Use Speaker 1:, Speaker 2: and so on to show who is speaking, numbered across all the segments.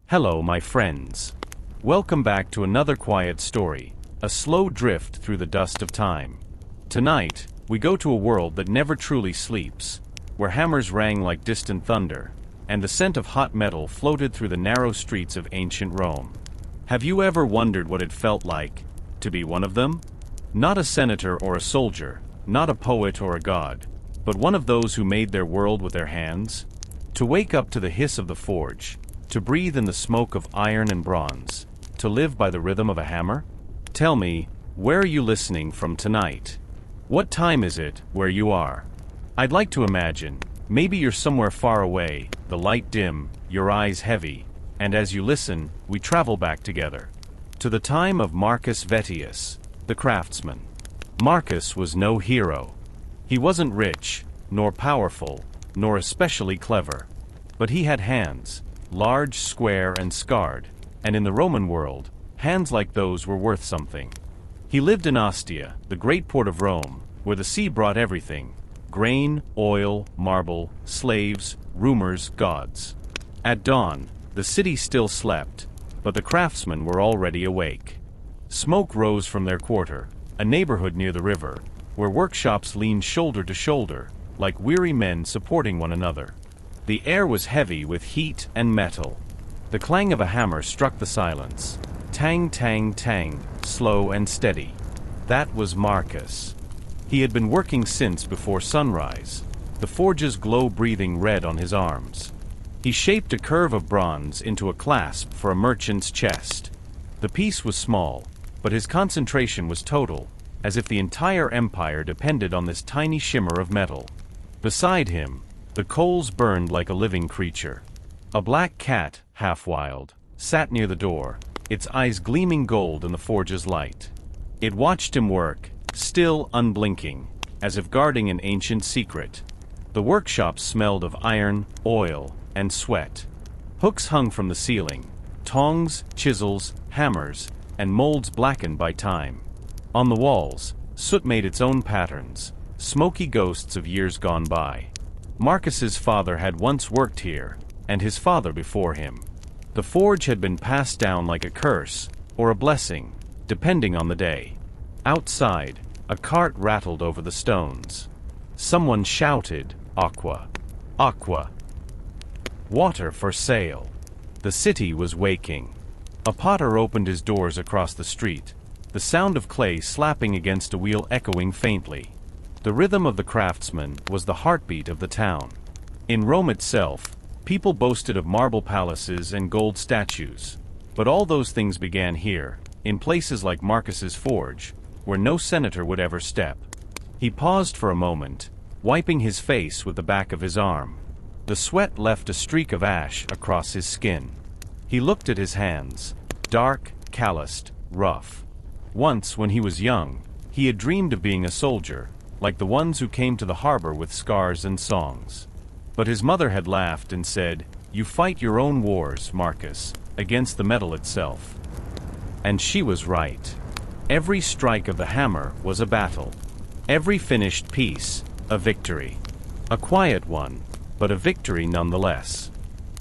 Speaker 1: Hello, my friends. Welcome back to another quiet story, a slow drift through the dust of time. Tonight, we go to a world that never truly sleeps, where hammers rang like distant thunder, and the scent of hot metal floated through the narrow streets of ancient Rome. Have you ever wondered what it felt like to be one of them? Not a senator or a soldier, not a poet or a god, but one of those who made their world with their hands? To wake up to the hiss of the forge, to breathe in the smoke of iron and bronze, to live by the rhythm of a hammer? Tell me, where are you listening from tonight? What time is it where you are? I'd like to imagine, maybe you're somewhere far away, the light dim, your eyes heavy, and as you listen, we travel back together. To the time of Marcus Vettius, the craftsman. Marcus was no hero. He wasn't rich, nor powerful, nor especially clever. But he had hands, large, square, and scarred, and in the Roman world, hands like those were worth something. He lived in Ostia, the great port of Rome, where the sea brought everything: grain, oil, marble, slaves, rumors, gods. At dawn, the city still slept, but the craftsmen were already awake. Smoke rose from their quarter, a neighborhood near the river, where workshops leaned shoulder to shoulder, like weary men supporting one another. The air was heavy with heat and metal. The clang of a hammer struck the silence. Tang, tang, tang, slow and steady. That was Marcus. He had been working since before sunrise, the forge's glow breathing red on his arms. He shaped a curve of bronze into a clasp for a merchant's chest. The piece was small, but his concentration was total, as if the entire empire depended on this tiny shimmer of metal. Beside him, the coals burned like a living creature. A black cat, half wild, sat near the door, its eyes gleaming gold in the forge's light. It watched him work, still unblinking, as if guarding an ancient secret. The workshop smelled of iron, oil, and sweat. Hooks hung from the ceiling, tongs, chisels, hammers, and molds blackened by time. On the walls, soot made its own patterns, smoky ghosts of years gone by. Marcus's father had once worked here, and his father before him. The forge had been passed down like a curse, or a blessing, depending on the day. Outside, a cart rattled over the stones. Someone shouted, "Aqua! Aqua! Water for sale!" The city was waking. A potter opened his doors across the street, the sound of clay slapping against a wheel echoing faintly. The rhythm of the craftsman was the heartbeat of the town. In Rome itself, people boasted of marble palaces and gold statues, but all those things began here, in places like Marcus's forge, where no senator would ever step. He paused for a moment, wiping his face with the back of his arm. The sweat left a streak of ash across his skin. He looked at his hands, dark, calloused, rough. Once, when he was young, he had dreamed of being a soldier, like the ones who came to the harbor with scars and songs. But his mother had laughed and said, "You fight your own wars, Marcus, against the metal itself." And she was right. Every strike of the hammer was a battle. Every finished piece, a victory. A quiet one, but a victory nonetheless.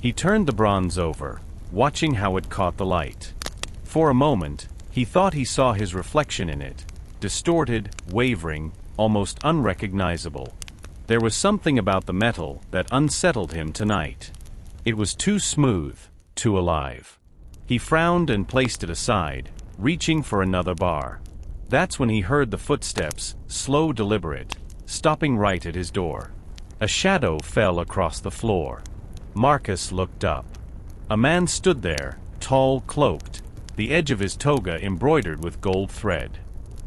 Speaker 1: He turned the bronze over, watching how it caught the light. For a moment, he thought he saw his reflection in it, distorted, wavering, almost unrecognizable. There was something about the metal that unsettled him tonight. It was too smooth, too alive. He frowned and placed it aside, reaching for another bar. That's when he heard the footsteps, slow, deliberate, stopping right at his door. A shadow fell across the floor. Marcus looked up. A man stood there, tall, cloaked, the edge of his toga embroidered with gold thread.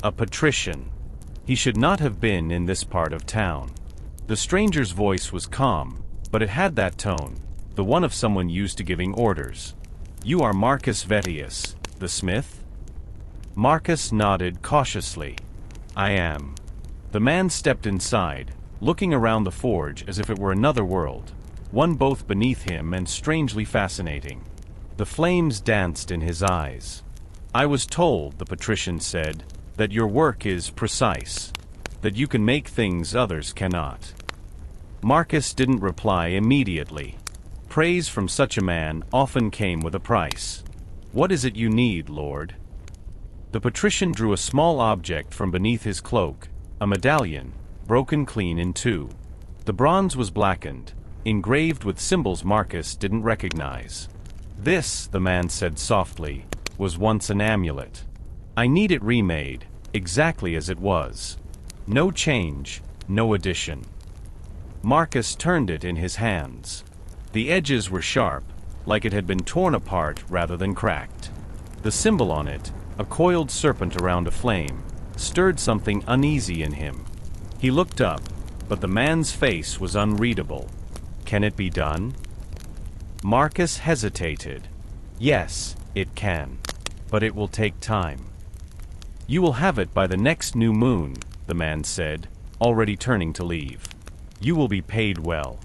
Speaker 1: A patrician. He should not have been in this part of town. The stranger's voice was calm, but it had that tone, the one of someone used to giving orders. "You are Marcus Vettius, the smith?" Marcus nodded cautiously. "I am." The man stepped inside, looking around the forge as if it were another world, one both beneath him and strangely fascinating. The flames danced in his eyes. "I was told," the patrician said, "that your work is precise, that you can make things others cannot." Marcus didn't reply immediately. Praise from such a man often came with a price. "What is it you need, Lord?" The patrician drew a small object from beneath his cloak, a medallion, broken clean in two. The bronze was blackened, engraved with symbols Marcus didn't recognize. "This," the man said softly, "was once an amulet. I need it remade, exactly as it was. No change, no addition." Marcus turned it in his hands. The edges were sharp, like it had been torn apart rather than cracked. The symbol on it, a coiled serpent around a flame, stirred something uneasy in him. He looked up, but the man's face was unreadable. "Can it be done?" Marcus hesitated. "Yes, it can. But it will take time." "You will have it by the next new moon," the man said, already turning to leave. "You will be paid well."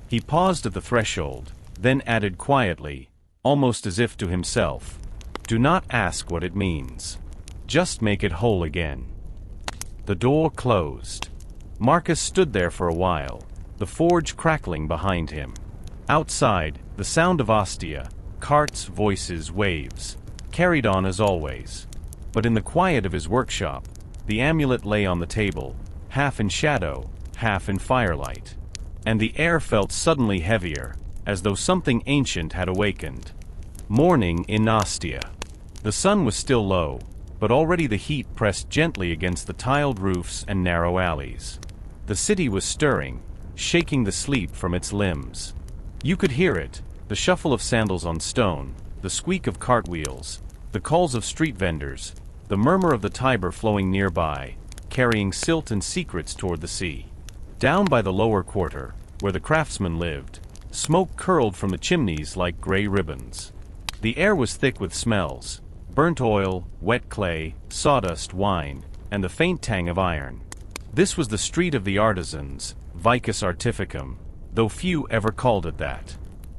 Speaker 1: He paused at the threshold, then added quietly, almost as if to himself, "Do not ask what it means. Just make it whole again." The door closed. Marcus stood there for a while, the forge crackling behind him. Outside, the sound of Ostia, carts, voices, waves, carried on as always. But in the quiet of his workshop, the amulet lay on the table, half in shadow, half in firelight. And the air felt suddenly heavier, as though something ancient had awakened. Morning in Ostia. The sun was still low, but already the heat pressed gently against the tiled roofs and narrow alleys. The city was stirring, shaking the sleep from its limbs. You could hear it, the shuffle of sandals on stone, the squeak of cartwheels, the calls of street vendors, the murmur of the Tiber flowing nearby, carrying silt and secrets toward the sea. Down by the lower quarter, where the craftsmen lived, smoke curled from the chimneys like gray ribbons. The air was thick with smells: burnt oil, wet clay, sawdust, wine, and the faint tang of iron. This was the street of the artisans, Vicus Artificum, though few ever called it that.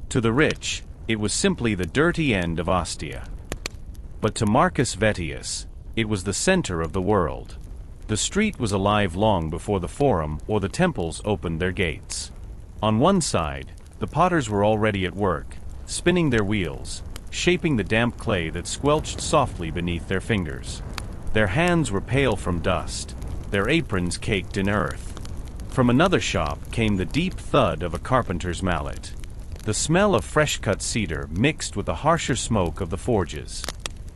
Speaker 1: To the rich, it was simply the dirty end of Ostia. But to Marcus Vettius, it was the center of the world. The street was alive long before the forum or the temples opened their gates. On one side, the potters were already at work, spinning their wheels, shaping the damp clay that squelched softly beneath their fingers. Their hands were pale from dust, their aprons caked in earth. From another shop came the deep thud of a carpenter's mallet. The smell of fresh-cut cedar mixed with the harsher smoke of the forges.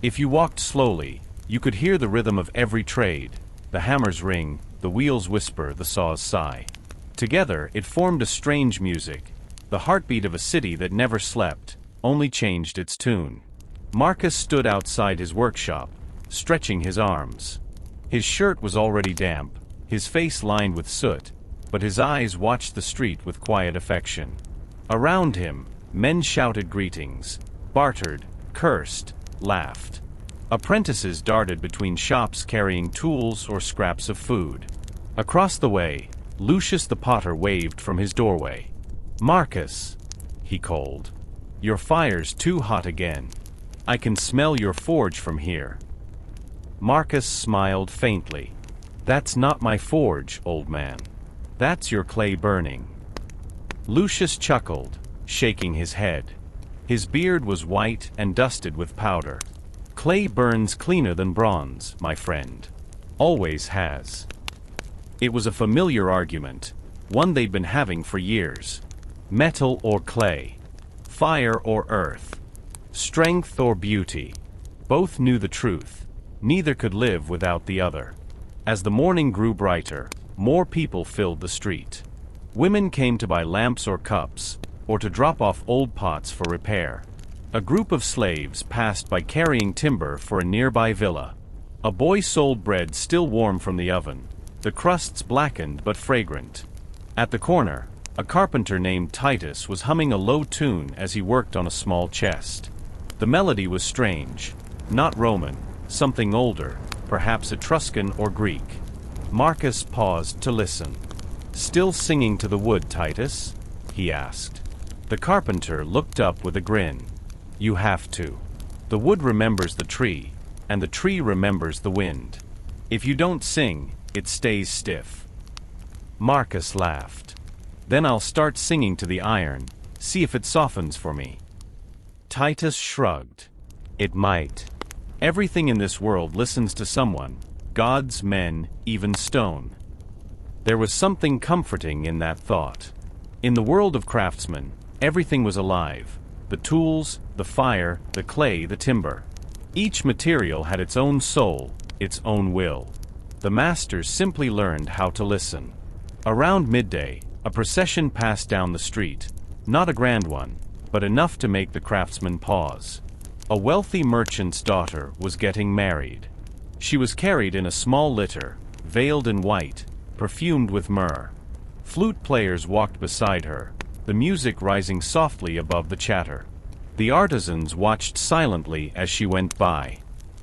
Speaker 1: If you walked slowly, you could hear the rhythm of every trade: the hammers ring, the wheels whisper, the saws sigh. Together it formed a strange music, the heartbeat of a city that never slept, only changed its tune. Marcus stood outside his workshop, stretching his arms. His shirt was already damp, his face lined with soot, but his eyes watched the street with quiet affection. Around him, men shouted greetings, bartered, cursed, laughed. Apprentices darted between shops carrying tools or scraps of food. Across the way, Lucius the potter waved from his doorway. "Marcus," he called, "your fire's too hot again. I can smell your forge from here." Marcus smiled faintly. "That's not my forge, old man. That's your clay burning." Lucius chuckled, shaking his head. His beard was white and dusted with powder. "Clay burns cleaner than bronze, my friend. Always has." It was a familiar argument, one they'd been having for years. Metal or clay, fire or earth, strength or beauty. Both knew the truth. Neither could live without the other. As the morning grew brighter, more people filled the street. Women came to buy lamps or cups, or to drop off old pots for repair. A group of slaves passed by carrying timber for a nearby villa. A boy sold bread still warm from the oven, the crusts blackened but fragrant. At the corner, a carpenter named Titus was humming a low tune as he worked on a small chest. The melody was strange, not Roman, something older, perhaps Etruscan or Greek. Marcus paused to listen. "Still singing to the wood, Titus?" he asked. The carpenter looked up with a grin. "You have to. The wood remembers the tree, and the tree remembers the wind. If you don't sing, it stays stiff." Marcus laughed. "Then I'll start singing to the iron, See if it softens for me. Titus shrugged. It might. Everything in this world listens to someone. Gods, men, even stone. There was something comforting in that thought. In the world of craftsmen, everything was alive. The tools, the fire, the clay, the timber. Each material had its own soul, its own will. The masters simply learned how to listen. Around midday, a procession passed down the street. Not a grand one, but enough to make the craftsmen pause. A wealthy merchant's daughter was getting married. She was carried in a small litter, veiled in white, perfumed with myrrh. Flute players walked beside her, the music rising softly above the chatter. The artisans watched silently as she went by.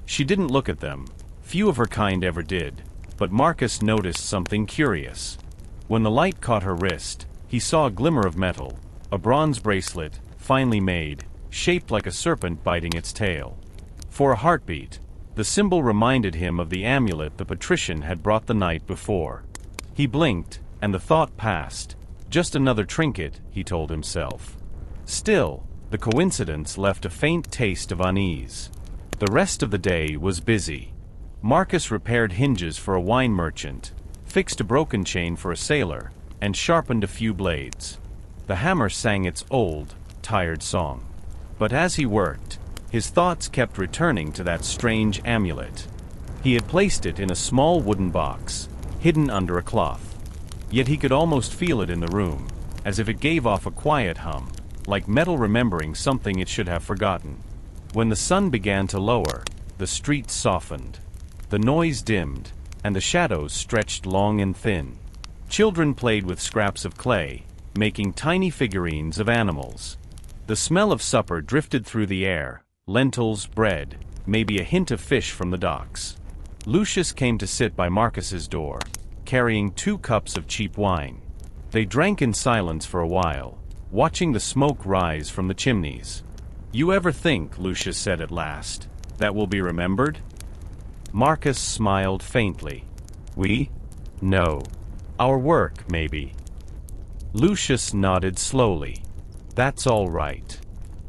Speaker 1: She didn't look at them. Few of her kind ever did, but Marcus noticed something curious. When the light caught her wrist, he saw a glimmer of metal, a bronze bracelet, finely made, shaped like a serpent biting its tail. For a heartbeat, the symbol reminded him of the amulet the patrician had brought the night before. He blinked, and the thought passed. Just another trinket, he told himself. Still, the coincidence left a faint taste of unease. The rest of the day was busy. Marcus repaired hinges for a wine merchant, fixed a broken chain for a sailor, and sharpened a few blades. The hammer sang its old, tired song. But as he worked, his thoughts kept returning to that strange amulet. He had placed it in a small wooden box, hidden under a cloth. Yet he could almost feel it in the room, as if it gave off a quiet hum, like metal remembering something it should have forgotten. When the sun began to lower, the street softened. The noise dimmed, and the shadows stretched long and thin. Children played with scraps of clay, making tiny figurines of animals. The smell of supper drifted through the air, lentils, bread, maybe a hint of fish from the docks. Lucius came to sit by Marcus's door, carrying 2 cups of cheap wine. They drank in silence for a while, watching the smoke rise from the chimneys. "You ever think," Lucius said at last, "that will be remembered?" Marcus smiled faintly. "We? No. Our work, maybe." Lucius nodded slowly. "That's all right.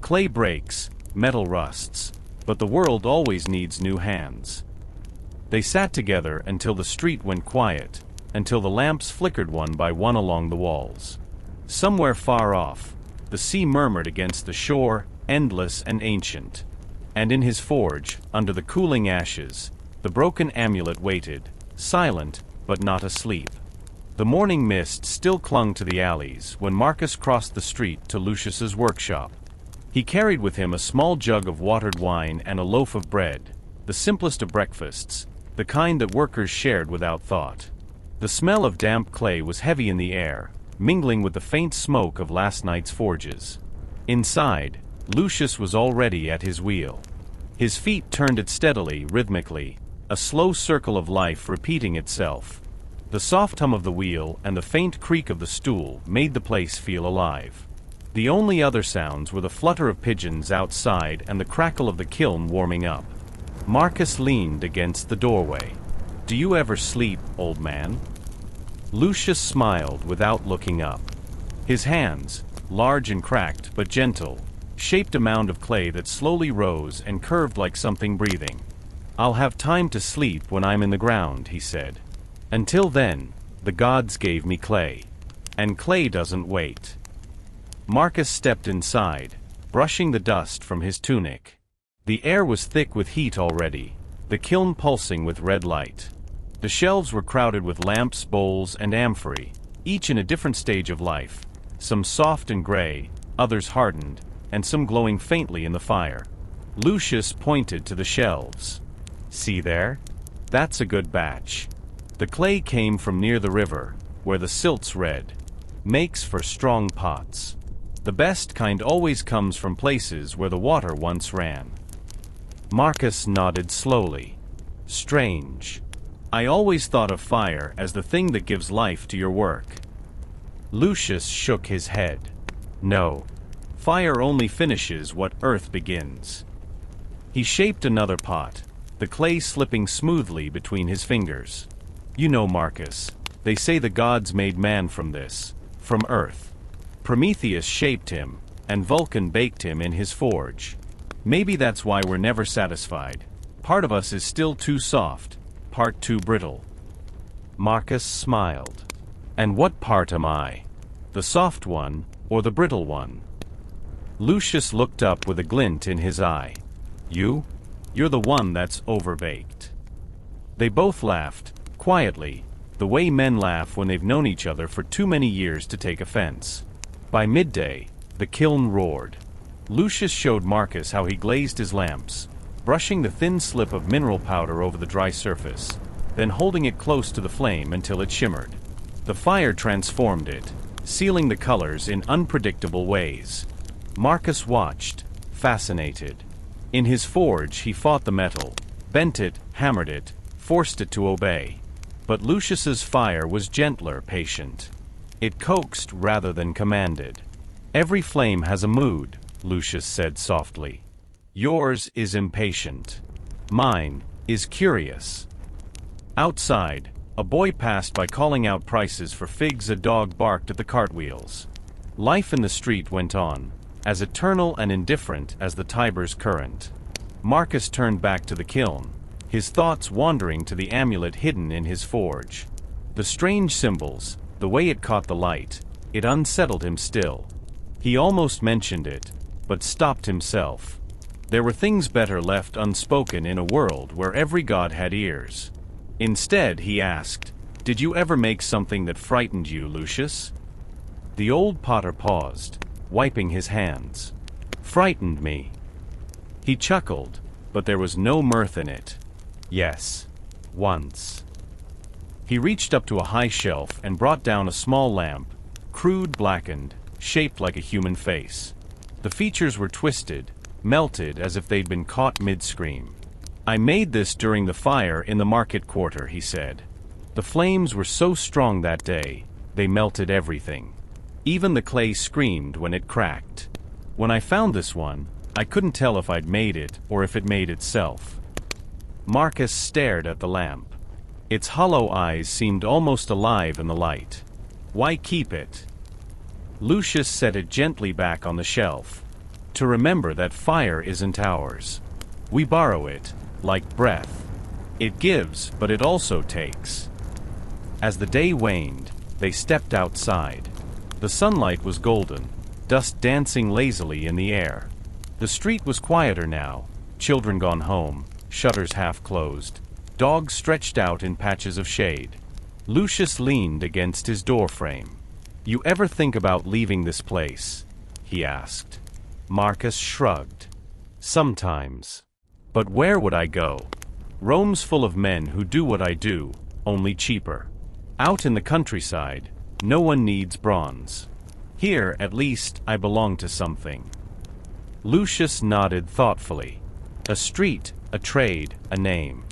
Speaker 1: Clay breaks, metal rusts, but the world always needs new hands." They sat together until the street went quiet, until the lamps flickered one by one along the walls. Somewhere far off, the sea murmured against the shore, endless and ancient. And in his forge, under the cooling ashes, the broken amulet waited, silent but not asleep. The morning mist still clung to the alleys when Marcus crossed the street to Lucius's workshop. He carried with him a small jug of watered wine and a loaf of bread, the simplest of breakfasts, the kind that workers shared without thought. The smell of damp clay was heavy in the air, mingling with the faint smoke of last night's forges. Inside, Lucius was already at his wheel. His feet turned it steadily, rhythmically, a slow circle of life repeating itself. The soft hum of the wheel and the faint creak of the stool made the place feel alive. The only other sounds were the flutter of pigeons outside and the crackle of the kiln warming up. Marcus leaned against the doorway. "Do you ever sleep, old man?" Lucius smiled without looking up. His hands, large and cracked but gentle, shaped a mound of clay that slowly rose and curved like something breathing. "I'll have time to sleep when I'm in the ground," he said. "Until then, the gods gave me clay. And clay doesn't wait." Marcus stepped inside, brushing the dust from his tunic. The air was thick with heat already, the kiln pulsing with red light. The shelves were crowded with lamps, bowls, and amphorae, each in a different stage of life, some soft and gray, others hardened, and some glowing faintly in the fire. Lucius pointed to the shelves. "See there? That's a good batch. The clay came from near the river, where the silt's red. Makes for strong pots. The best kind always comes from places where the water once ran." Marcus nodded slowly. "Strange. I always thought of fire as the thing that gives life to your work." Lucius shook his head. "No. Fire only finishes what earth begins." He shaped another pot, the clay slipping smoothly between his fingers. "You know, Marcus, they say the gods made man from this, from earth. Prometheus shaped him, and Vulcan baked him in his forge. Maybe that's why we're never satisfied. Part of us is still too soft, part too brittle. Marcus smiled. And what part am I? The soft one, or the brittle one? Lucius looked up with a glint in his eye. You? You're the one that's overbaked. They both laughed, quietly, the way men laugh when they've known each other for too many years to take offense. By midday, the kiln roared. Lucius showed Marcus how he glazed his lamps, brushing the thin slip of mineral powder over the dry surface, then holding it close to the flame until it shimmered. The fire transformed it, sealing the colors in unpredictable ways. Marcus watched, fascinated. In his forge he fought the metal, bent it, hammered it, forced it to obey. But Lucius's fire was gentler, patient. It coaxed rather than commanded. Every flame has a mood, Lucius said softly. Yours is impatient. Mine is curious. Outside, a boy passed by calling out prices for figs. A dog barked at the cartwheels. Life in the street went on, as eternal and indifferent as the Tiber's current. Marcus turned back to the kiln, his thoughts wandering to the amulet hidden in his forge. The strange symbols, the way it caught the light, it unsettled him still. He almost mentioned it, but stopped himself. There were things better left unspoken in a world where every god had ears. Instead, he asked, "Did you ever make something that frightened you, Lucius?" The old potter paused, wiping his hands. "Frightened me." He chuckled, but there was no mirth in it. "Yes. Once." He reached up to a high shelf and brought down a small lamp, crude, blackened, shaped like a human face. The features were twisted, melted as if they'd been caught mid-scream. "I made this during the fire in the market quarter," he said. "The flames were so strong that day, they melted everything. Even the clay screamed when it cracked. When I found this one, I couldn't tell if I'd made it or if it made itself." Marcus stared at the lamp. Its hollow eyes seemed almost alive in the light. "Why keep it?" Lucius set it gently back on the shelf. "To remember that fire isn't ours. We borrow it, like breath. It gives, but it also takes." As the day waned, they stepped outside. The sunlight was golden, dust dancing lazily in the air. The street was quieter now, children gone home, shutters half closed, dogs stretched out in patches of shade. Lucius leaned against his doorframe. "You ever think about leaving this place?" he asked. Marcus shrugged. "Sometimes. But where would I go? Rome's full of men who do what I do, only cheaper. Out in the countryside, no one needs bronze. Here, at least, I belong to something." Lucius nodded thoughtfully. "A street, a trade, a name.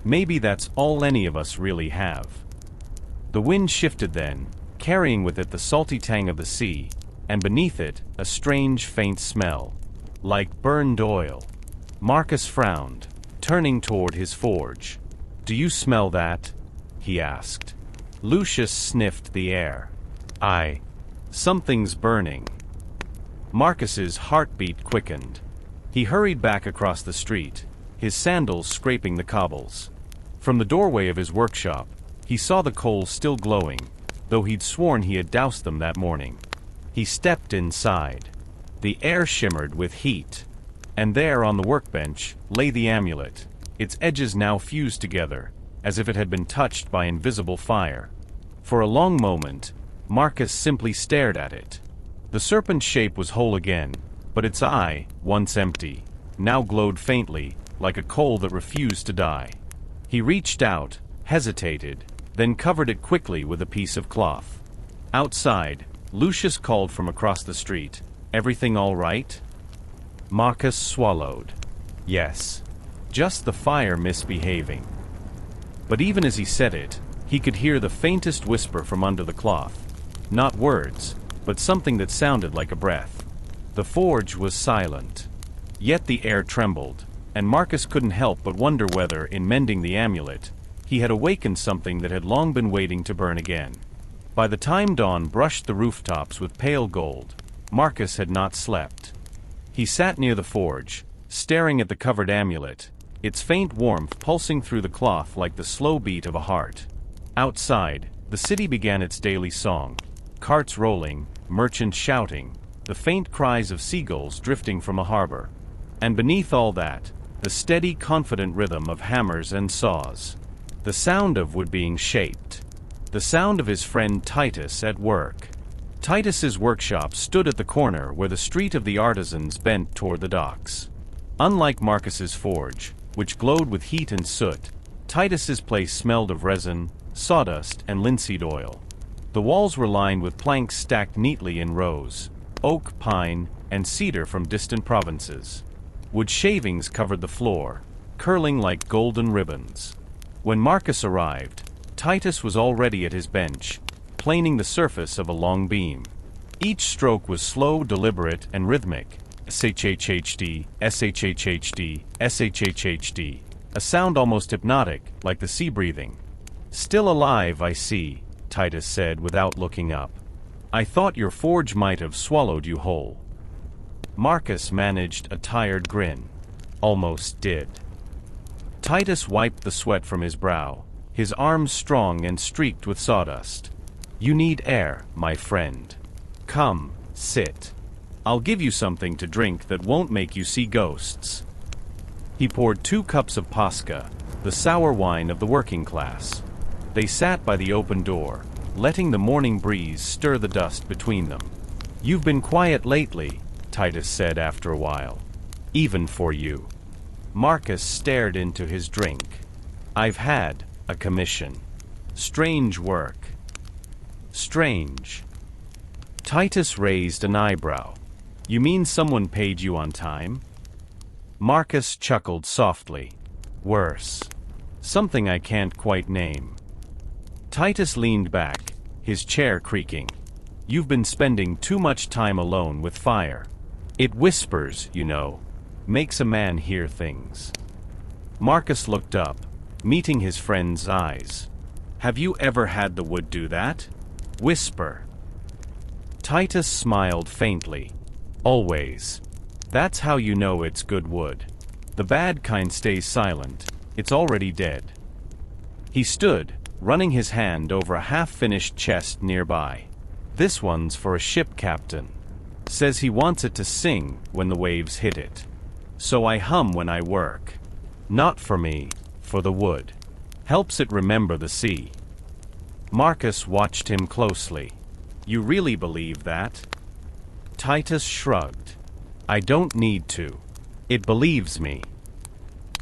Speaker 1: Maybe that's all any of us really have." The wind shifted then, carrying with it the salty tang of the sea, and beneath it, a strange faint smell. Like burned oil. Marcus frowned, turning toward his forge. "Do you smell that?" he asked. Lucius sniffed the air. "Aye. Something's burning." Marcus's heartbeat quickened. He hurried back across the street, his sandals scraping the cobbles. From the doorway of his workshop, he saw the coals still glowing, though he'd sworn he had doused them that morning. He stepped inside. The air shimmered with heat. And there on the workbench lay the amulet, its edges now fused together, as if it had been touched by invisible fire. For a long moment, Marcus simply stared at it. The serpent's shape was whole again, but its eye, once empty, now glowed faintly, like a coal that refused to die. He reached out, hesitated, then covered it quickly with a piece of cloth. Outside, Lucius called from across the street, "Everything all right?" Marcus swallowed. Yes. Just the fire misbehaving. But even as he said it, he could hear the faintest whisper from under the cloth. Not words, but something that sounded like a breath. The forge was silent. Yet the air trembled, and Marcus couldn't help but wonder whether, in mending the amulet, he had awakened something that had long been waiting to burn again. By the time dawn brushed the rooftops with pale gold, Marcus had not slept. He sat near the forge, staring at the covered amulet, its faint warmth pulsing through the cloth like the slow beat of a heart. Outside, the city began its daily song. Carts rolling, merchants shouting, the faint cries of seagulls drifting from a harbor. And beneath all that, the steady, confident rhythm of hammers and saws. The sound of wood being shaped. The sound of his friend Titus at work. Titus's workshop stood at the corner where the street of the artisans bent toward the docks. Unlike Marcus's forge, which glowed with heat and soot, Titus's place smelled of resin, sawdust, and linseed oil. The walls were lined with planks stacked neatly in rows, oak, pine, and cedar from distant provinces. Wood shavings covered the floor, curling like golden ribbons. When Marcus arrived, Titus was already at his bench, planing the surface of a long beam. Each stroke was slow, deliberate, and rhythmic. SHHHD, SHHHD, SHHHD. A sound almost hypnotic, like the sea breathing. "Still alive, I see," Titus said without looking up. "I thought your forge might have swallowed you whole." Marcus managed a tired grin. "Almost did." Titus wiped the sweat from his brow, his arms strong and streaked with sawdust. "You need air, my friend. Come, sit. I'll give you something to drink that won't make you see ghosts." He poured 2 cups of pasca, the sour wine of the working class. They sat by the open door, letting the morning breeze stir the dust between them. "You've been quiet lately," Titus said after a while. "Even for you." Marcus stared into his drink. "I've had a commission. Strange work." "Strange?" Titus raised an eyebrow. "You mean someone paid you on time?" Marcus chuckled softly. "Worse. Something I can't quite name." Titus leaned back, his chair creaking. "You've been spending too much time alone with fire. It whispers, you know. Makes a man hear things." Marcus looked up, meeting his friend's eyes. "Have you ever had the wood do that? Whisper?" Titus smiled faintly. "Always. That's how you know it's good wood. The bad kind stays silent. It's already dead." He stood, running his hand over a half-finished chest nearby. "This one's for a ship captain. Says he wants it to sing when the waves hit it. So I hum when I work. Not for me, for the wood. Helps it remember the sea." Marcus watched him closely. "You really believe that?" Titus shrugged. "I don't need to. It believes me."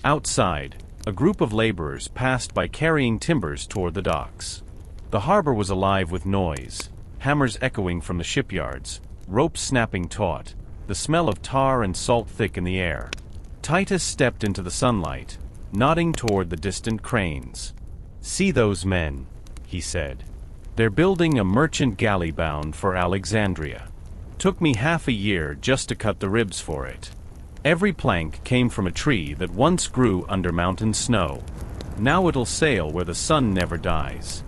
Speaker 1: Outside, a group of laborers passed by carrying timbers toward the docks. The harbor was alive with noise, hammers echoing from the shipyards, ropes snapping taut, the smell of tar and salt thick in the air. Titus stepped into the sunlight, nodding toward the distant cranes. "See those men," he said. "They're building a merchant galley bound for Alexandria. Took me half a year just to cut the ribs for it. Every plank came from a tree that once grew under mountain snow. Now it'll sail where the sun never dies."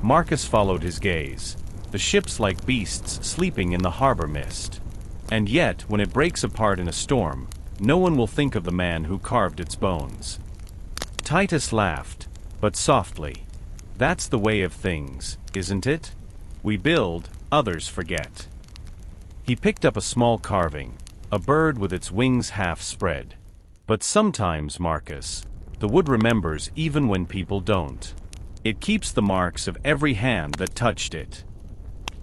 Speaker 1: Marcus followed his gaze, the ships like beasts sleeping in the harbor mist. And yet, when it breaks apart in a storm, no one will think of the man who carved its bones. Titus laughed, but softly. "That's the way of things, isn't it? We build, others forget." He picked up a small carving, a bird with its wings half spread. "But sometimes, Marcus, the wood remembers even when people don't. It keeps the marks of every hand that touched it."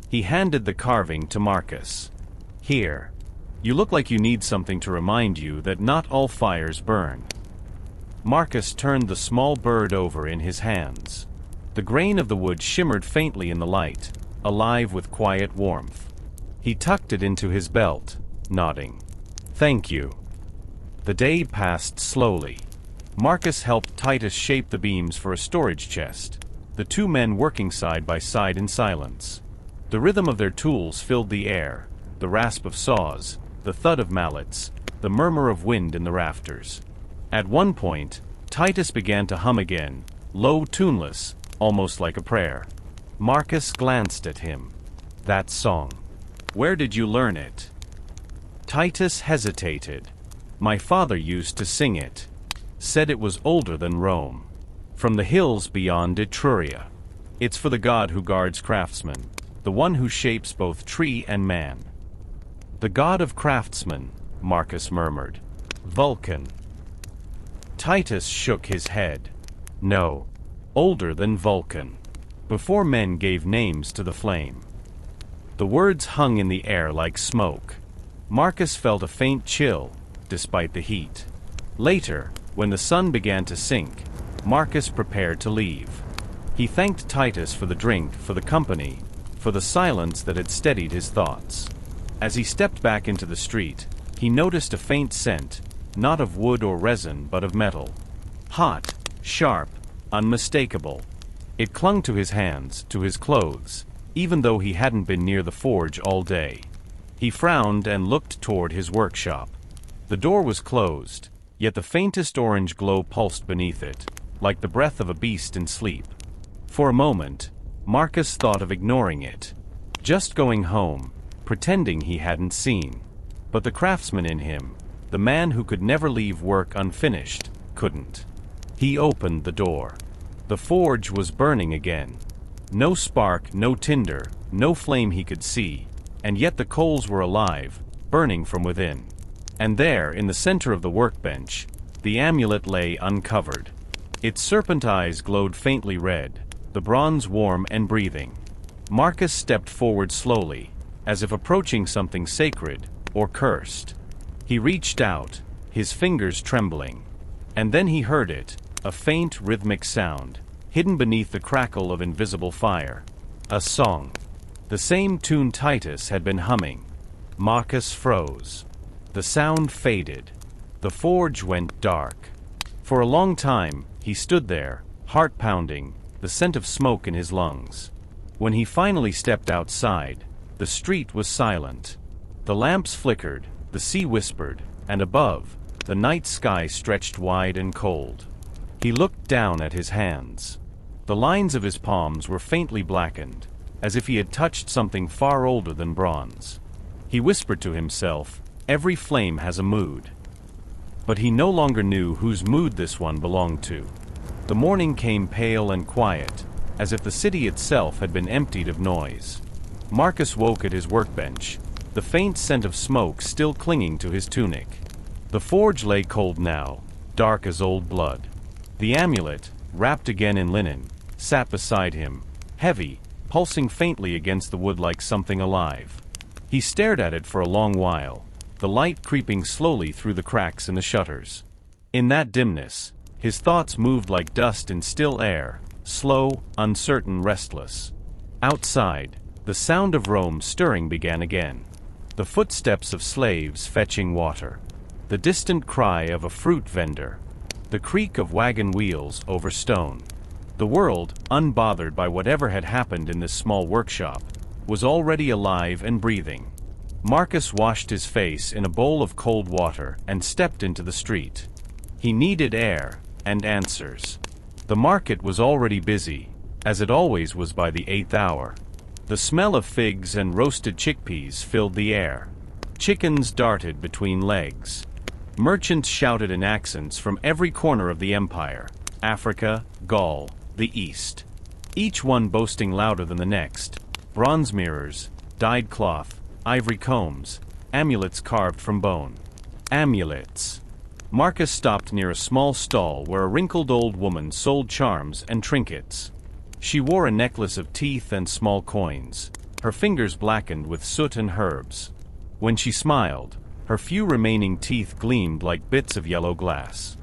Speaker 1: He handed the carving to Marcus. "Here. You look like you need something to remind you that not all fires burn." Marcus turned the small bird over in his hands. The grain of the wood shimmered faintly in the light, alive with quiet warmth. He tucked it into his belt, nodding. "Thank you." The day passed slowly. Marcus helped Titus shape the beams for a storage chest, the 2 men working side by side in silence. The rhythm of their tools filled the air, the rasp of saws, the thud of mallets, the murmur of wind in the rafters. At one point, Titus began to hum again, low, tuneless, almost like a prayer. Marcus glanced at him. That song. Where did you learn it? Titus hesitated. My father used to sing it. Said it was older than Rome. From the hills beyond Etruria. It's for the god who guards craftsmen, the one who shapes both tree and man. The god of craftsmen, Marcus murmured. Vulcan. Titus shook his head. No. Older than Vulcan. Before men gave names to the flame. The words hung in the air like smoke. Marcus felt a faint chill, despite the heat. Later, when the sun began to sink, Marcus prepared to leave. He thanked Titus for the drink, for the company, for the silence that had steadied his thoughts. As he stepped back into the street, he noticed a faint scent, not of wood or resin but of metal. Hot, sharp, unmistakable. It clung to his hands, to his clothes, even though he hadn't been near the forge all day. He frowned and looked toward his workshop. The door was closed, yet the faintest orange glow pulsed beneath it, like the breath of a beast in sleep. For a moment, Marcus thought of ignoring it, just going home, pretending he hadn't seen. But the craftsman in him, the man who could never leave work unfinished, couldn't. He opened the door. The forge was burning again. No spark, no tinder, no flame he could see, and yet the coals were alive, burning from within. And there, in the center of the workbench, the amulet lay uncovered. Its serpent eyes glowed faintly red, the bronze warm and breathing. Marcus stepped forward slowly, as if approaching something sacred or cursed. He reached out, his fingers trembling. And then he heard it, a faint rhythmic sound, hidden beneath the crackle of invisible fire. A song. The same tune Titus had been humming. Marcus froze. The sound faded. The forge went dark. For a long time, he stood there, heart pounding, the scent of smoke in his lungs. When he finally stepped outside, the street was silent. The lamps flickered, the sea whispered, and above, the night sky stretched wide and cold. He looked down at his hands. The lines of his palms were faintly blackened, as if he had touched something far older than bronze. He whispered to himself, "Every flame has a mood." But he no longer knew whose mood this one belonged to. The morning came pale and quiet, as if the city itself had been emptied of noise. Marcus woke at his workbench, the faint scent of smoke still clinging to his tunic. The forge lay cold now, dark as old blood. The amulet, wrapped again in linen, sat beside him, heavy, pulsing faintly against the wood like something alive. He stared at it for a long while, the light creeping slowly through the cracks in the shutters. In that dimness, his thoughts moved like dust in still air, slow, uncertain, restless. Outside, the sound of Rome stirring began again. The footsteps of slaves fetching water. The distant cry of a fruit vendor. The creak of wagon wheels over stone. The world, unbothered by whatever had happened in this small workshop, was already alive and breathing. Marcus washed his face in a bowl of cold water and stepped into the street. He needed air and answers. The market was already busy, as it always was by the 8th hour. The smell of figs and roasted chickpeas filled the air. Chickens darted between legs. Merchants shouted in accents from every corner of the empire, Africa, Gaul, the East. Each one boasting louder than the next. Bronze mirrors, dyed cloth, ivory combs, amulets carved from bone. Amulets. Marcus stopped near a small stall where a wrinkled old woman sold charms and trinkets. She wore a necklace of teeth and small coins, her fingers blackened with soot and herbs. When she smiled, her few remaining teeth gleamed like bits of yellow glass.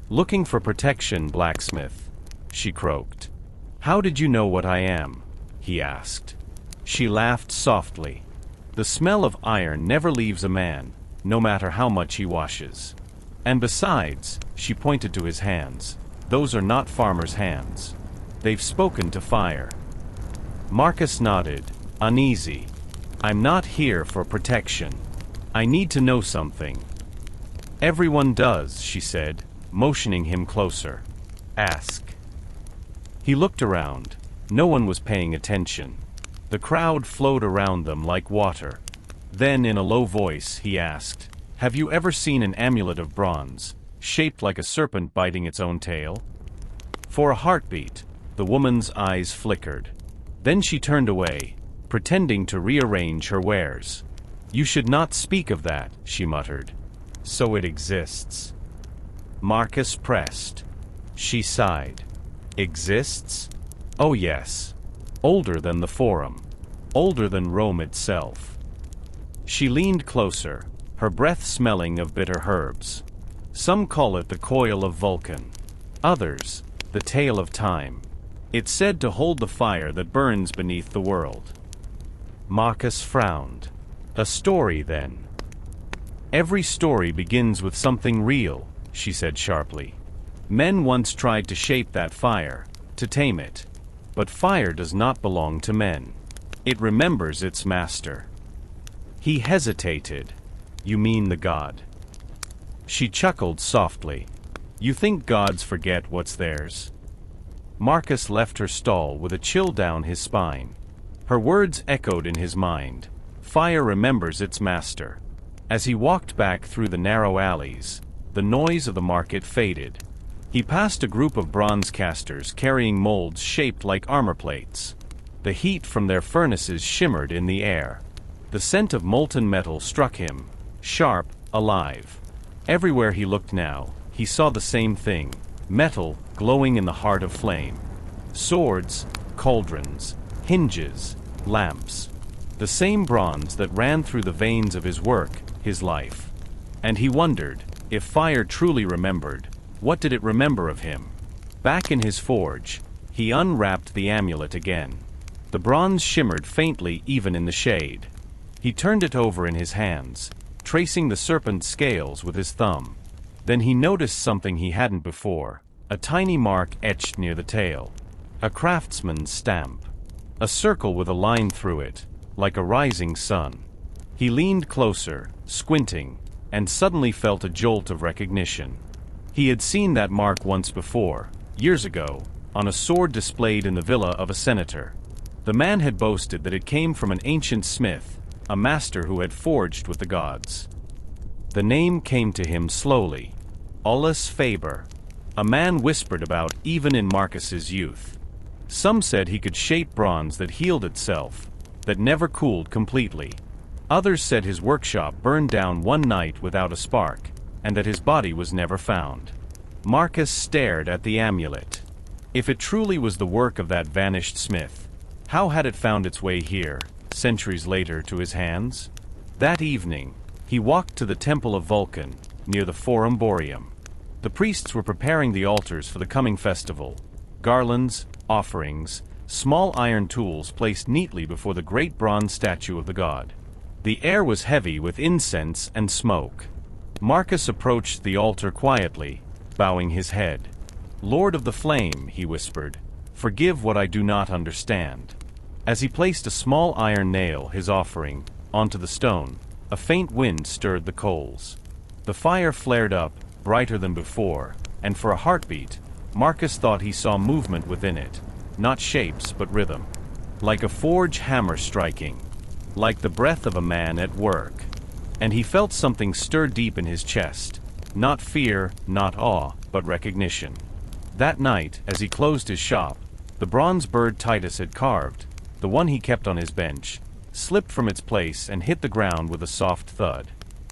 Speaker 1: "Looking for protection, blacksmith," she croaked. "How did you know what I am?" he asked. She laughed softly. "The smell of iron never leaves a man, no matter how much he washes. And besides," she pointed to his hands, "those are not farmers' hands. They've spoken to fire." Marcus nodded, uneasy. "I'm not here for protection. I need to know something." "Everyone does," she said, motioning him closer. "Ask." He looked around. No one was paying attention. The crowd flowed around them like water. Then, in a low voice, he asked, "Have you ever seen an amulet of bronze, shaped like a serpent biting its own tail?" For a heartbeat, the woman's eyes flickered. Then she turned away, pretending to rearrange her wares. "You should not speak of that," she muttered. "So it exists." Marcus pressed. She sighed. "Exists? Oh yes. Older than the Forum. Older than Rome itself." She leaned closer, her breath smelling of bitter herbs. "Some call it the coil of Vulcan. Others, the tale of time. It's said to hold the fire that burns beneath the world." Marcus frowned. "A story, then?" "Every story begins with something real," she said sharply. "Men once tried to shape that fire, to tame it. But fire does not belong to men. It remembers its master." He hesitated. "You mean the god?" She chuckled softly. "You think gods forget what's theirs?" Marcus left her stall with a chill down his spine. Her words echoed in his mind. Fire remembers its master. As he walked back through the narrow alleys, the noise of the market faded. He passed a group of bronze casters carrying molds shaped like armor plates. The heat from their furnaces shimmered in the air. The scent of molten metal struck him, sharp, alive. Everywhere he looked now, he saw the same thing, metal glowing in the heart of flame. Swords, cauldrons, hinges, lamps. The same bronze that ran through the veins of his work, his life. And he wondered, if fire truly remembered, what did it remember of him? Back in his forge, he unwrapped the amulet again. The bronze shimmered faintly even in the shade. He turned it over in his hands, tracing the serpent's scales with his thumb. Then he noticed something he hadn't before, a tiny mark etched near the tail. A craftsman's stamp. A circle with a line through it, like a rising sun. He leaned closer, squinting, and suddenly felt a jolt of recognition. He had seen that mark once before, years ago, on a sword displayed in the villa of a senator. The man had boasted that it came from an ancient smith, a master who had forged with the gods. The name came to him slowly. Aulus Faber. A man whispered about even in Marcus's youth. Some said he could shape bronze that healed itself, that never cooled completely. Others said his workshop burned down one night without a spark, and that his body was never found. Marcus stared at the amulet. If it truly was the work of that vanished smith, how had it found its way here, centuries later, to his hands? That evening, he walked to the Temple of Vulcan, near the Forum Boreum. The priests were preparing the altars for the coming festival. Garlands, offerings, small iron tools placed neatly before the great bronze statue of the god. The air was heavy with incense and smoke. Marcus approached the altar quietly, bowing his head. "Lord of the Flame," he whispered, "forgive what I do not understand." As he placed a small iron nail, his offering, onto the stone, a faint wind stirred the coals. The fire flared up, brighter than before, and for a heartbeat, Marcus thought he saw movement within it, not shapes but rhythm. Like a forge hammer striking, like the breath of a man at work. And he felt something stir deep in his chest, not fear, not awe, but recognition. That night, as he closed his shop, the bronze bird Titus had carved, the one he kept on his bench, slipped from its place and hit the ground with a soft thud.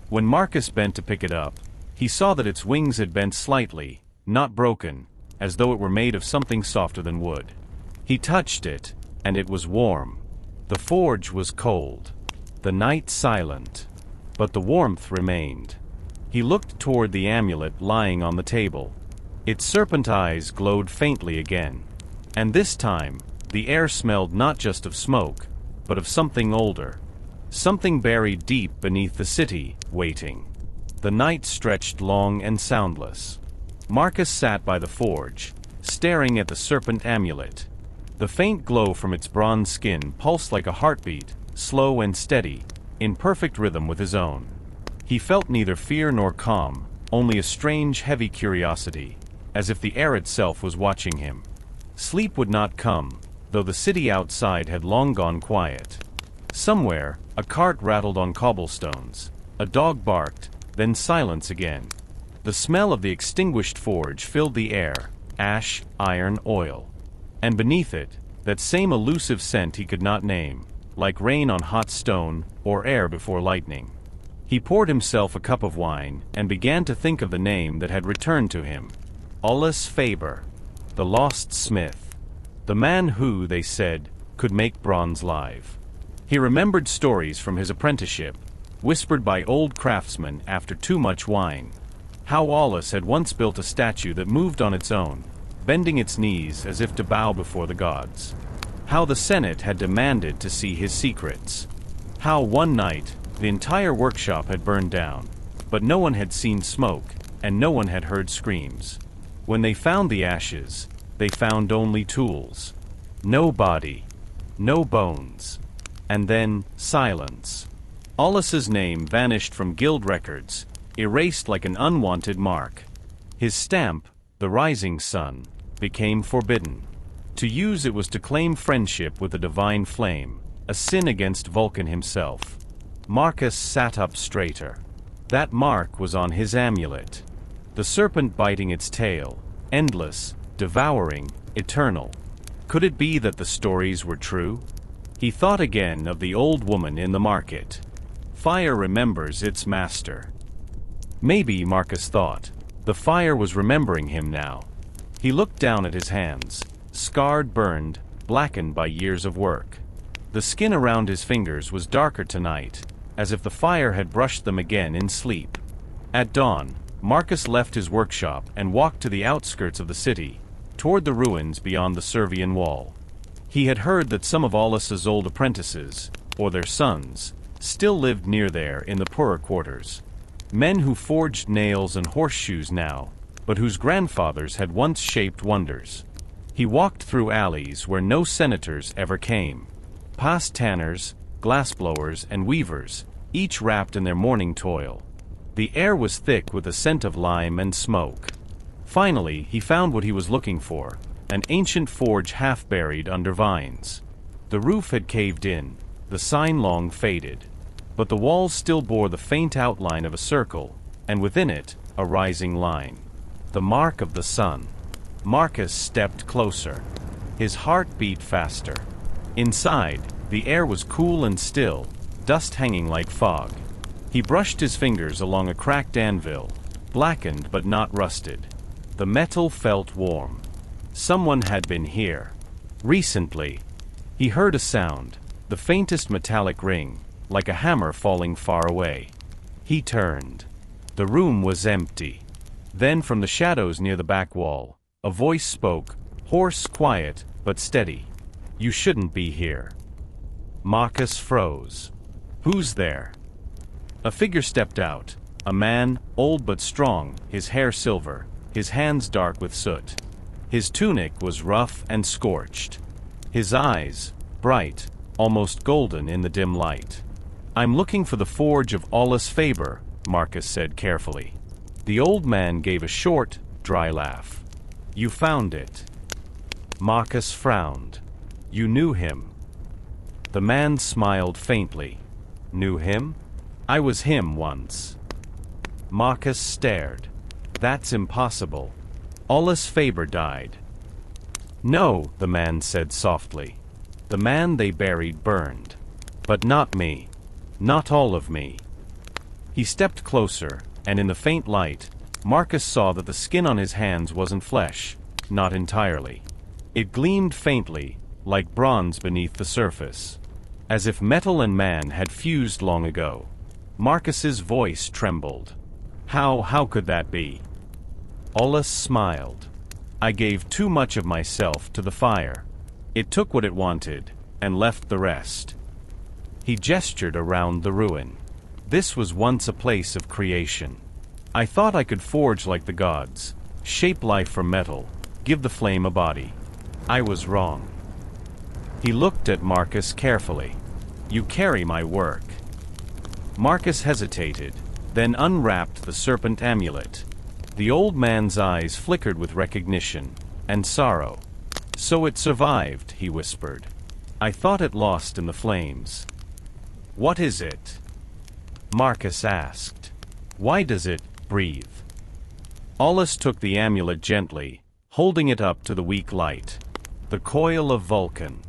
Speaker 1: When Marcus bent to pick it up, he saw that its wings had bent slightly, not broken, as though it were made of something softer than wood. He touched it, and it was warm. The forge was cold, the night silent, but the warmth remained. He looked toward the amulet lying on the table. Its serpent eyes glowed faintly again. And this time, the air smelled not just of smoke, but of something older. Something buried deep beneath the city, waiting. The night stretched long and soundless. Marcus sat by the forge, staring at the serpent amulet. The faint glow from its bronze skin pulsed like a heartbeat, slow and steady, in perfect rhythm with his own. He felt neither fear nor calm, only a strange, heavy curiosity, as if the air itself was watching him. Sleep would not come, though the city outside had long gone quiet. Somewhere, a cart rattled on cobblestones. A dog barked, then silence again. The smell of the extinguished forge filled the air, ash, iron, oil. And beneath it, that same elusive scent he could not name, like rain on hot stone, or air before lightning. He poured himself a cup of wine, and began to think of the name that had returned to him. Olaus Faber, the lost smith. The man who, they said, could make bronze live. He remembered stories from his apprenticeship, whispered by old craftsmen after too much wine. How Olaus had once built a statue that moved on its own, bending its knees as if to bow before the gods. How the Senate had demanded to see his secrets. How one night, the entire workshop had burned down, but no one had seen smoke, and no one had heard screams. When they found the ashes, they found only tools. No body. No bones. And then, silence. Olaus's name vanished from guild records, erased like an unwanted mark. His stamp, the rising sun, became forbidden. To use it was to claim friendship with the divine flame, a sin against Vulcan himself. Marcus sat up straighter. That mark was on his amulet. The serpent biting its tail, endless, devouring, eternal. Could it be that the stories were true? He thought again of the old woman in the market. Fire remembers its master. Maybe, Marcus thought, the fire was remembering him now. He looked down at his hands, scarred, burned, blackened by years of work. The skin around his fingers was darker tonight, as if the fire had brushed them again in sleep. At dawn, Marcus left his workshop and walked to the outskirts of the city, toward the ruins beyond the Servian wall. He had heard that some of Olaus's old apprentices, or their sons, still lived near there in the poorer quarters. Men who forged nails and horseshoes now, but whose grandfathers had once shaped wonders. He walked through alleys where no senators ever came, past tanners, glassblowers, and weavers, each wrapped in their morning toil. The air was thick with the scent of lime and smoke. Finally, he found what he was looking for, an ancient forge half buried under vines. The roof had caved in, the sign long faded, but the walls still bore the faint outline of a circle, and within it, a rising line. The mark of the sun. Marcus stepped closer. His heart beat faster. Inside, the air was cool and still, dust hanging like fog. He brushed his fingers along a cracked anvil, blackened but not rusted. The metal felt warm. Someone had been here. Recently. He heard a sound, the faintest metallic ring, like a hammer falling far away. He turned. The room was empty. Then from the shadows near the back wall, a voice spoke, hoarse, quiet, but steady. "You shouldn't be here." Marcus froze. "Who's there?" A figure stepped out, a man, old but strong, his hair silver, his hands dark with soot. His tunic was rough and scorched. His eyes, bright, almost golden in the dim light. "I'm looking for the forge of Olaus Faber," Marcus said carefully. The old man gave a short, dry laugh. "You found it." Marcus frowned. "You knew him." The man smiled faintly. "Knew him? I was him once." Marcus stared. "That's impossible. Olaus Faber died." "No," the man said softly. "The man they buried burned. But not me. Not all of me." He stepped closer, and in the faint light, Marcus saw that the skin on his hands wasn't flesh, not entirely. It gleamed faintly, like bronze beneath the surface. As if metal and man had fused long ago. Marcus's voice trembled. How could that be?" Olaus smiled. "I gave too much of myself to the fire. It took what it wanted, and left the rest." He gestured around the ruin. "This was once a place of creation. I thought I could forge like the gods, shape life from metal, give the flame a body. I was wrong." He looked at Marcus carefully. "You carry my work." Marcus hesitated, then unwrapped the serpent amulet. The old man's eyes flickered with recognition and sorrow. So it survived, he whispered. I thought it lost in the flames. What is it? Marcus asked. Why does it breathe? Aulus took the amulet gently, holding it up to the weak light. The coil of Vulcan.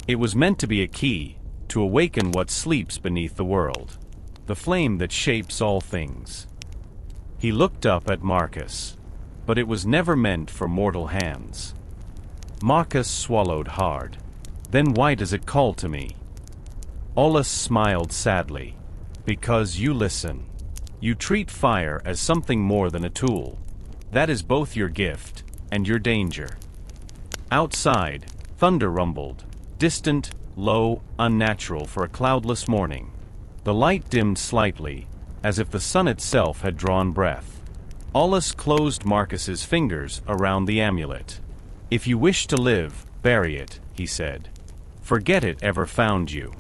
Speaker 1: It was meant to be a key, to awaken what sleeps beneath the world. The flame that shapes all things. He looked up at Marcus. But it was never meant for mortal hands. Marcus swallowed hard. Then why does it call to me? Aulus smiled sadly. Because you listen. You treat fire as something more than a tool. That is both your gift and your danger. Outside, thunder rumbled, distant, low, unnatural for a cloudless morning. The light dimmed slightly, as if the sun itself had drawn breath. Aulus closed Marcus's fingers around the amulet. If you wish to live, bury it, he said. Forget it ever found you.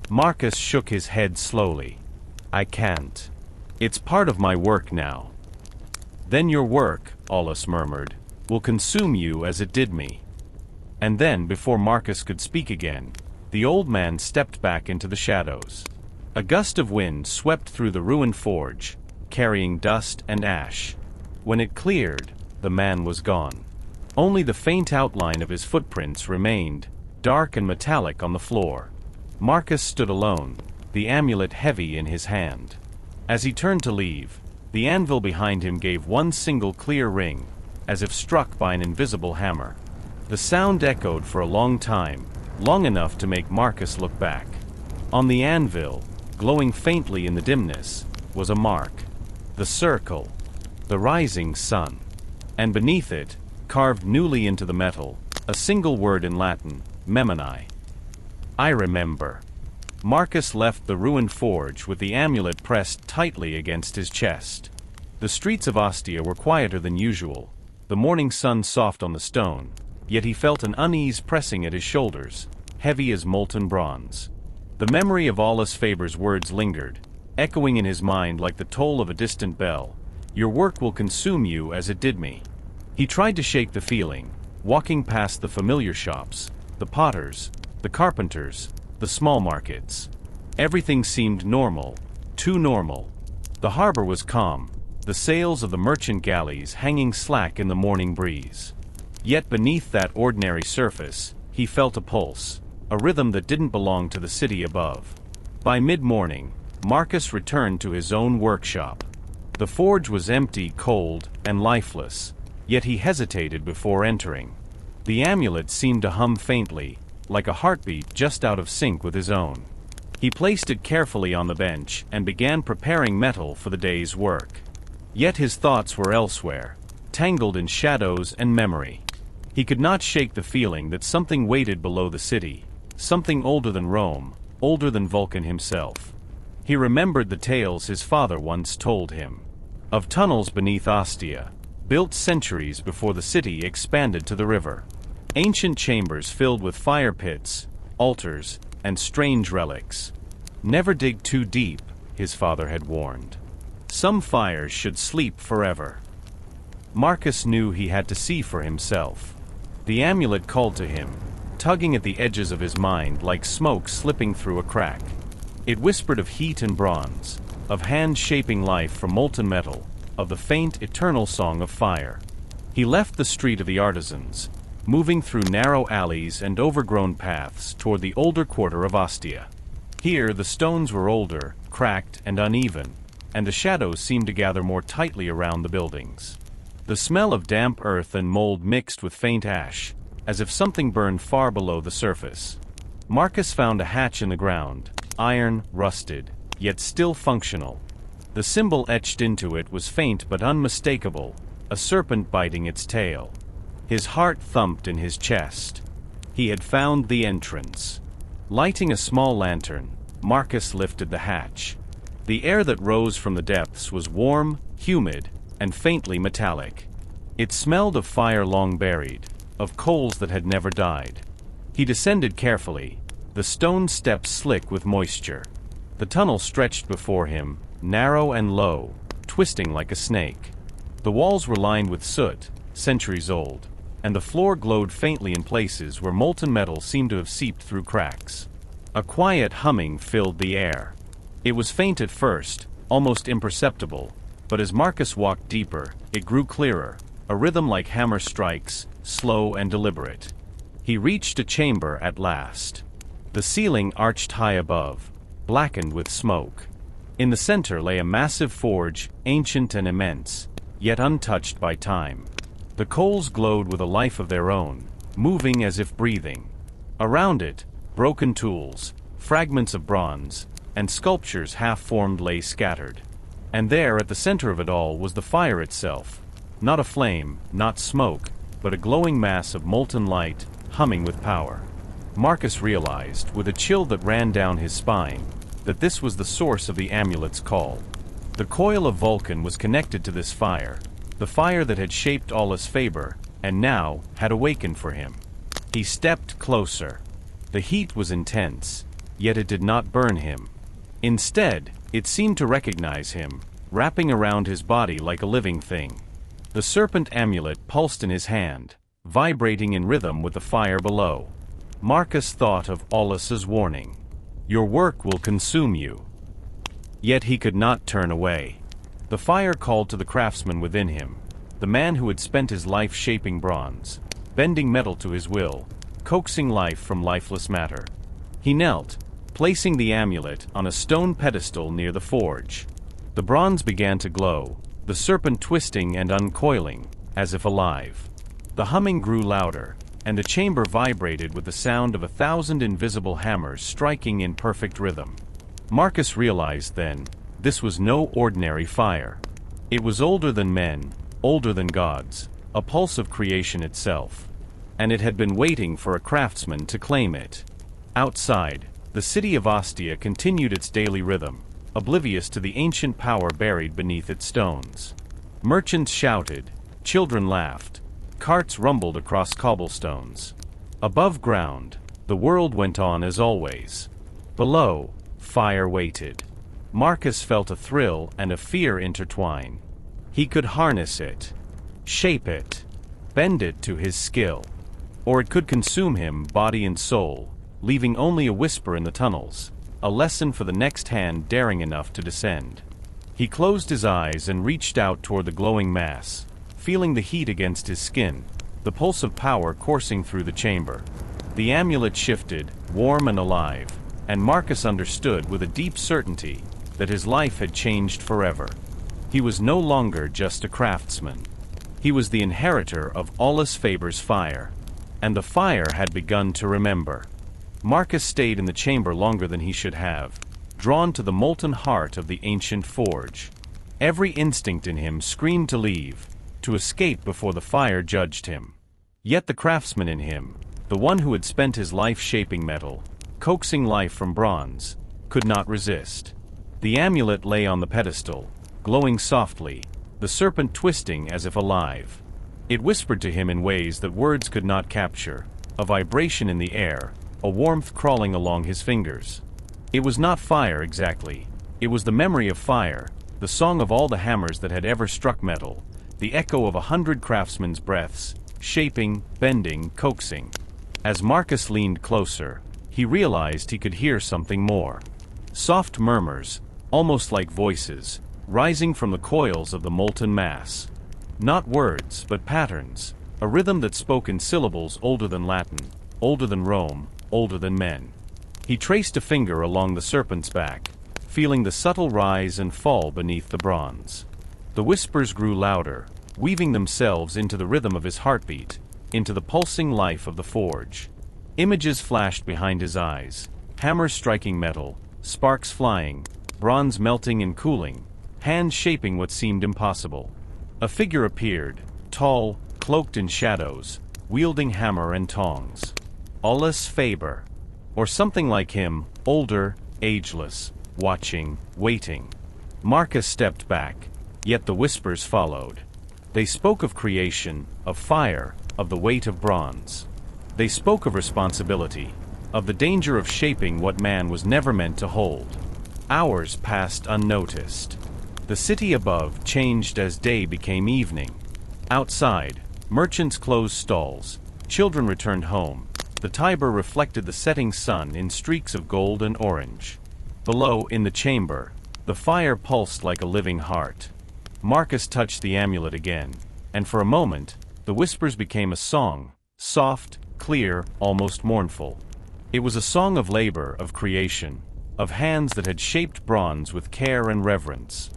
Speaker 1: Marcus shook his head slowly. I can't. It's part of my work now. Then your work, Aulus murmured, will consume you as it did me. And then, before Marcus could speak again, the old man stepped back into the shadows. A gust of wind swept through the ruined forge, carrying dust and ash. When it cleared, the man was gone. Only the faint outline of his footprints remained, dark and metallic on the floor. Marcus stood alone, the amulet heavy in his hand. As he turned to leave, the anvil behind him gave one single clear ring, as if struck by an invisible hammer. The sound echoed for a long time, long enough to make Marcus look back. On the anvil, glowing faintly in the dimness, was a mark. The circle. The rising sun. And beneath it, carved newly into the metal, a single word in Latin, memoni. I remember. Marcus left the ruined forge with the amulet pressed tightly against his chest. The streets of Ostia were quieter than usual, the morning sun soft on the stone, yet he felt an unease pressing at his shoulders, heavy as molten bronze. The memory of Aulus Faber's words lingered, echoing in his mind like the toll of a distant bell. Your work will consume you as it did me. He tried to shake the feeling, walking past the familiar shops, the potters, the carpenters, the small markets. Everything seemed normal, too normal. The harbor was calm, the sails of the merchant galleys hanging slack in the morning breeze. Yet beneath that ordinary surface, he felt a pulse, a rhythm that didn't belong to the city above. By mid-morning, Marcus returned to his own workshop. The forge was empty, cold, and lifeless, yet he hesitated before entering. The amulet seemed to hum faintly, like a heartbeat just out of sync with his own. He placed it carefully on the bench and began preparing metal for the day's work. Yet his thoughts were elsewhere, tangled in shadows and memory. He could not shake the feeling that something waited below the city, something older than Rome, older than Vulcan himself. He remembered the tales his father once told him, of tunnels beneath Ostia, built centuries before the city expanded to the river. Ancient chambers filled with fire pits, altars, and strange relics. Never dig too deep, his father had warned. Some fires should sleep forever. Marcus knew he had to see for himself. The amulet called to him, tugging at the edges of his mind like smoke slipping through a crack. It whispered of heat and bronze, of hands shaping life from molten metal, of the faint, eternal song of fire. He left the street of the artisans, moving through narrow alleys and overgrown paths toward the older quarter of Ostia. Here the stones were older, cracked, and uneven, and the shadows seemed to gather more tightly around the buildings. The smell of damp earth and mold mixed with faint ash, as if something burned far below the surface. Marcus found a hatch in the ground, iron, rusted, yet still functional. The symbol etched into it was faint but unmistakable, a serpent biting its tail. His heart thumped in his chest. He had found the entrance. Lighting a small lantern, Marcus lifted the hatch. The air that rose from the depths was warm, humid, and faintly metallic. It smelled of fire long buried, of coals that had never died. He descended carefully, the stone steps slick with moisture. The tunnel stretched before him, narrow and low, twisting like a snake. The walls were lined with soot, centuries old, and the floor glowed faintly in places where molten metal seemed to have seeped through cracks. A quiet humming filled the air. It was faint at first, almost imperceptible, but as Marcus walked deeper, it grew clearer, a rhythm like hammer strikes, slow and deliberate. He reached a chamber at last. The ceiling arched high above, blackened with smoke. In the center lay a massive forge, ancient and immense, yet untouched by time. The coals glowed with a life of their own, moving as if breathing. Around it, broken tools, fragments of bronze, and sculptures half-formed lay scattered. And there, at the center of it all, was the fire itself. Not a flame, not smoke, but a glowing mass of molten light, humming with power. Marcus realized, with a chill that ran down his spine, that this was the source of the amulet's call. The coil of Vulcan was connected to this fire, the fire that had shaped Aulus Faber, and now had awakened for him. He stepped closer. The heat was intense, yet it did not burn him. Instead, it seemed to recognize him, wrapping around his body like a living thing. The serpent amulet pulsed in his hand, vibrating in rhythm with the fire below. Marcus thought of Aulus's warning. Your work will consume you. Yet he could not turn away. The fire called to the craftsman within him, the man who had spent his life shaping bronze, bending metal to his will, coaxing life from lifeless matter. He knelt, placing the amulet on a stone pedestal near the forge. The bronze began to glow, the serpent twisting and uncoiling, as if alive. The humming grew louder, and the chamber vibrated with the sound of 1,000 invisible hammers striking in perfect rhythm. Marcus realized then, this was no ordinary fire. It was older than men, older than gods, a pulse of creation itself. And it had been waiting for a craftsman to claim it. Outside, the city of Ostia continued its daily rhythm, oblivious to the ancient power buried beneath its stones. Merchants shouted, children laughed, carts rumbled across cobblestones. Above ground, the world went on as always. Below, fire waited. Marcus felt a thrill and a fear intertwine. He could harness it, shape it, bend it to his skill. Or it could consume him, body and soul, leaving only a whisper in the tunnels, a lesson for the next hand daring enough to descend. He closed his eyes and reached out toward the glowing mass, feeling the heat against his skin, the pulse of power coursing through the chamber. The amulet shifted, warm and alive, and Marcus understood with a deep certainty that his life had changed forever. He was no longer just a craftsman. He was the inheritor of Aulus Faber's fire, and the fire had begun to remember. Marcus stayed in the chamber longer than he should have, drawn to the molten heart of the ancient forge. Every instinct in him screamed to leave, to escape before the fire judged him. Yet the craftsman in him, the one who had spent his life shaping metal, coaxing life from bronze, could not resist. The amulet lay on the pedestal, glowing softly, the serpent twisting as if alive. It whispered to him in ways that words could not capture, a vibration in the air, a warmth crawling along his fingers. It was not fire exactly. It was the memory of fire, the song of all the hammers that had ever struck metal, the echo of 100 craftsmen's breaths, shaping, bending, coaxing. As Marcus leaned closer, he realized he could hear something more. Soft murmurs, almost like voices, rising from the coils of the molten mass. Not words, but patterns, a rhythm that spoke in syllables older than Latin, older than Rome, older than men. He traced a finger along the serpent's back, feeling the subtle rise and fall beneath the bronze. The whispers grew louder, weaving themselves into the rhythm of his heartbeat, into the pulsing life of the forge. Images flashed behind his eyes, hammers striking metal, sparks flying, bronze melting and cooling, hands shaping what seemed impossible. A figure appeared, tall, cloaked in shadows, wielding hammer and tongs. Aulus Faber, or something like him, older, ageless, watching, waiting. Marcus stepped back, yet the whispers followed. They spoke of creation, of fire, of the weight of bronze. They spoke of responsibility, of the danger of shaping what man was never meant to hold. Hours passed unnoticed. The city above changed as day became evening. Outside, Merchants closed stalls. Children returned home. The Tiber reflected the setting sun in streaks of gold and orange. Below, in the chamber, the fire pulsed like a living heart. Marcus touched the amulet again, and for a moment, the whispers became a song, soft, clear, almost mournful. It was a song of labor, of creation, of hands that had shaped bronze with care and reverence.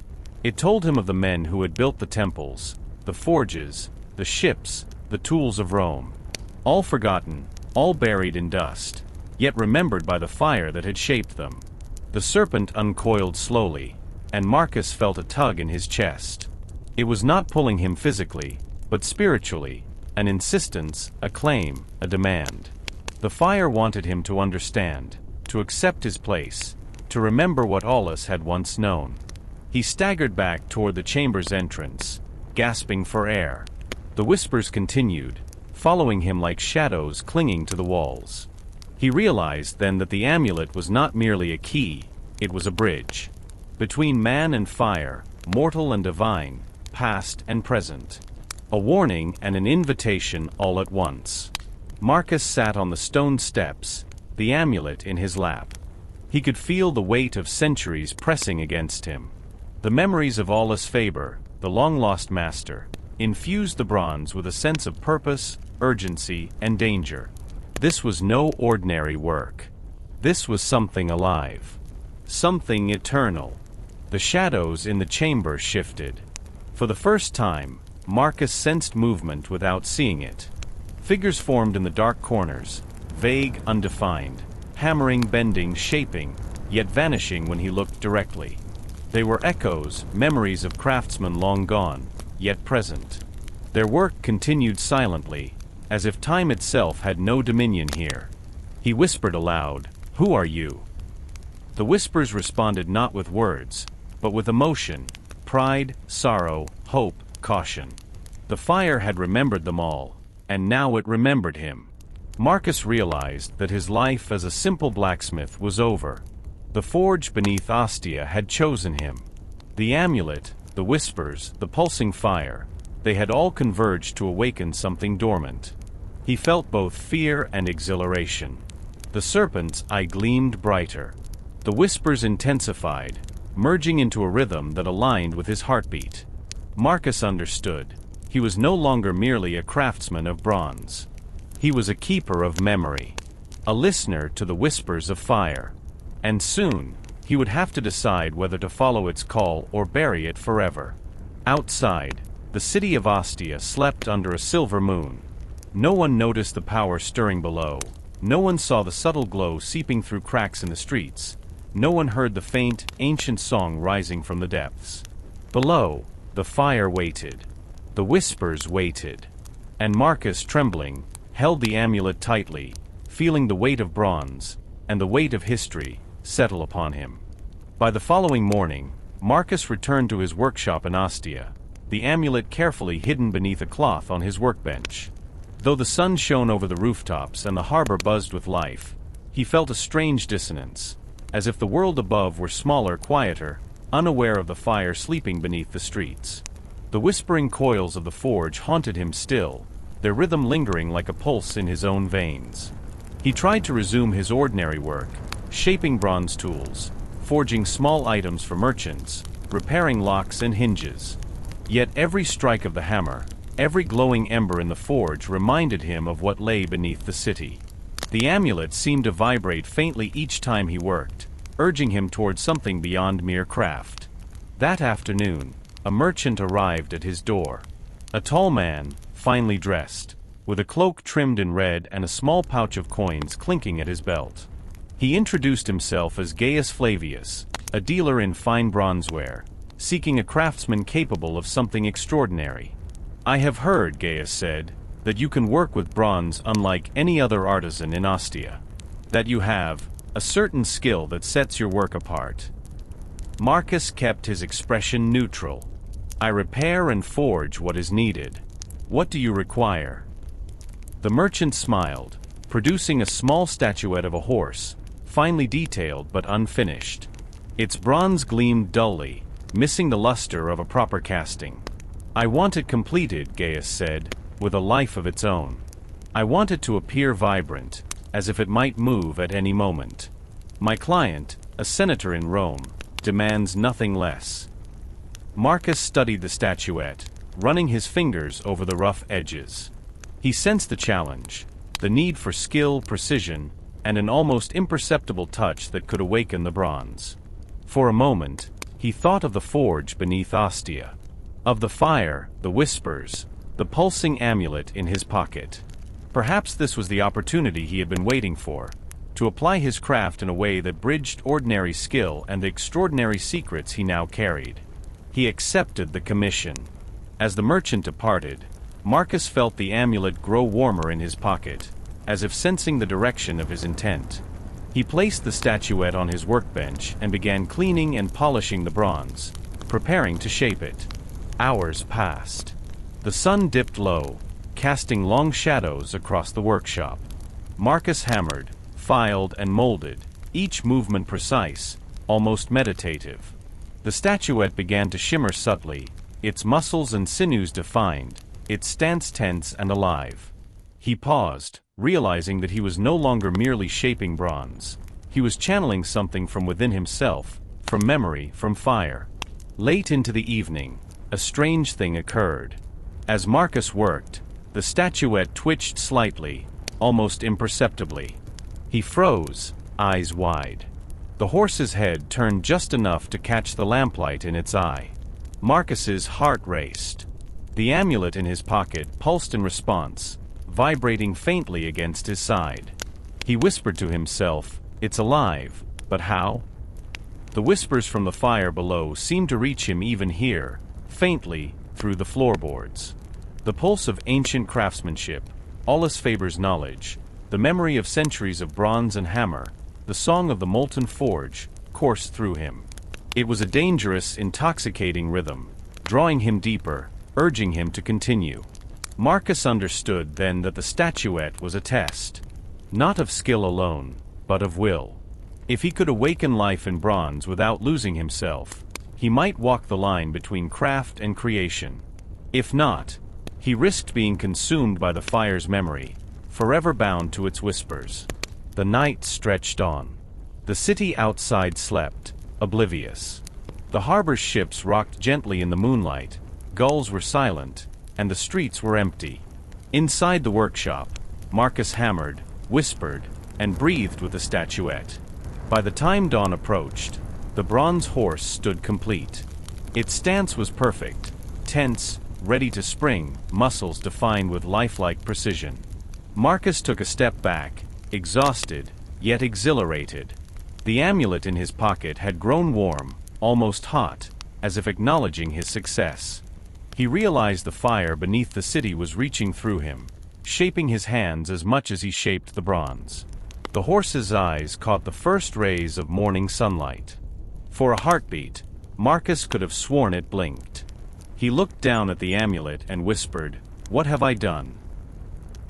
Speaker 1: It told him of the men who had built the temples, the forges, the ships, the tools of Rome. All forgotten, all buried in dust, yet remembered by the fire that had shaped them. The serpent uncoiled slowly, and Marcus felt a tug in his chest. It was not pulling him physically, but spiritually, an insistence, a claim, a demand. The fire wanted him to understand, to accept his place, to remember what Aulus had once known. He staggered back toward the chamber's entrance, gasping for air. The whispers continued, following him like shadows clinging to the walls. He realized then that the amulet was not merely a key, it was a bridge. Between man and fire, mortal and divine, past and present. A warning and an invitation all at once. Marcus sat on the stone steps, the amulet in his lap. He could feel the weight of centuries pressing against him. The memories of Aulus Faber, the long-lost master, infused the bronze with a sense of purpose, urgency, and danger. This was no ordinary work. This was something alive. Something eternal. The shadows in the chamber shifted. For the first time, Marcus sensed movement without seeing it. Figures formed in the dark corners, vague, undefined, hammering, bending, shaping, yet vanishing when he looked directly. They were echoes, memories of craftsmen long gone, yet present. Their work continued silently, as if time itself had no dominion here. He whispered aloud, "Who are you?" The whispers responded not with words, but with emotion, pride, sorrow, hope, caution. The fire had remembered them all, and now it remembered him. Marcus realized that his life as a simple blacksmith was over. The forge beneath Ostia had chosen him. The amulet, the whispers, the pulsing fire, they had all converged to awaken something dormant. He felt both fear and exhilaration. The serpent's eye gleamed brighter. The whispers intensified, merging into a rhythm that aligned with his heartbeat. Marcus understood. He was no longer merely a craftsman of bronze. He was a keeper of memory, a listener to the whispers of fire. And soon, he would have to decide whether to follow its call or bury it forever. Outside, the city of Ostia slept under a silver moon. No one noticed the power stirring below. No one saw the subtle glow seeping through cracks in the streets. No one heard the faint, ancient song rising from the depths. Below, the fire waited. The whispers waited. And Marcus, trembling, held the amulet tightly, feeling the weight of bronze, and the weight of history, settle upon him. By the following morning, Marcus returned to his workshop in Ostia, the amulet carefully hidden beneath a cloth on his workbench. Though the sun shone over the rooftops and the harbor buzzed with life, he felt a strange dissonance, as if the world above were smaller, quieter, unaware of the fire sleeping beneath the streets. The whispering coils of the forge haunted him still, their rhythm lingering like a pulse in his own veins. He tried to resume his ordinary work, shaping bronze tools, forging small items for merchants, repairing locks and hinges. Yet every strike of the hammer, every glowing ember in the forge reminded him of what lay beneath the city. The amulet seemed to vibrate faintly each time he worked, urging him toward something beyond mere craft. That afternoon, a merchant arrived at his door. A tall man, finely dressed, with a cloak trimmed in red and a small pouch of coins clinking at his belt. He introduced himself as Gaius Flavius, a dealer in fine bronzeware, seeking a craftsman capable of something extraordinary. "I have heard," Gaius said, "that you can work with bronze unlike any other artisan in Ostia. That you have a certain skill that sets your work apart." Marcus kept his expression neutral. "I repair and forge what is needed. What do you require?" The merchant smiled, producing a small statuette of a horse, finely detailed but unfinished. Its bronze gleamed dully, missing the luster of a proper casting. "I want it completed," Gaius said, with a life of its own. I want it to appear vibrant, as if it might move at any moment. My client, a senator in Rome, demands nothing less. Marcus studied the statuette, running his fingers over the rough edges. He sensed the challenge, the need for skill, precision, and an almost imperceptible touch that could awaken the bronze. For a moment, he thought of the forge beneath Ostia, of the fire, the whispers, the pulsing amulet in his pocket. Perhaps this was the opportunity he had been waiting for, to apply his craft in a way that bridged ordinary skill and the extraordinary secrets he now carried. He accepted the commission. As the merchant departed, Marcus felt the amulet grow warmer in his pocket, as if sensing the direction of his intent. He placed the statuette on his workbench and began cleaning and polishing the bronze, preparing to shape it. Hours passed. The sun dipped low, casting long shadows across the workshop. Marcus hammered, filed, and molded, each movement precise, almost meditative. The statuette began to shimmer subtly, its muscles and sinews defined, its stance tense and alive. He paused, realizing that he was no longer merely shaping bronze. He was channeling something from within himself, from memory, from fire. Late into the evening, a strange thing occurred. As Marcus worked, the statuette twitched slightly, almost imperceptibly. He froze, eyes wide. The horse's head turned just enough to catch the lamplight in its eye. Marcus's heart raced. The amulet in his pocket pulsed in response, vibrating faintly against his side. He whispered to himself, "It's alive, but how?" The whispers from the fire below seemed to reach him even here, faintly, through the floorboards. The pulse of ancient craftsmanship, Aulus Faber's knowledge, the memory of centuries of bronze and hammer, the song of the molten forge, coursed through him. It was a dangerous, intoxicating rhythm, drawing him deeper, urging him to continue. Marcus understood then that the statuette was a test, not of skill alone, but of will. If he could awaken life in bronze without losing himself, he might walk the line between craft and creation. If not, he risked being consumed by the fire's memory, forever bound to its whispers. The night stretched on. The city outside slept, oblivious. The harbor's ships rocked gently in the moonlight, gulls were silent, and the streets were empty. Inside the workshop, Marcus hammered, whispered, and breathed with the statuette. By the time dawn approached, the bronze horse stood complete. Its stance was perfect, tense, ready to spring, muscles defined with lifelike precision. Marcus took a step back, exhausted, yet exhilarated. The amulet in his pocket had grown warm, almost hot, as if acknowledging his success. He realized the fire beneath the city was reaching through him, shaping his hands as much as he shaped the bronze. The horse's eyes caught the first rays of morning sunlight. For a heartbeat, Marcus could have sworn it blinked. He looked down at the amulet and whispered, "What have I done?"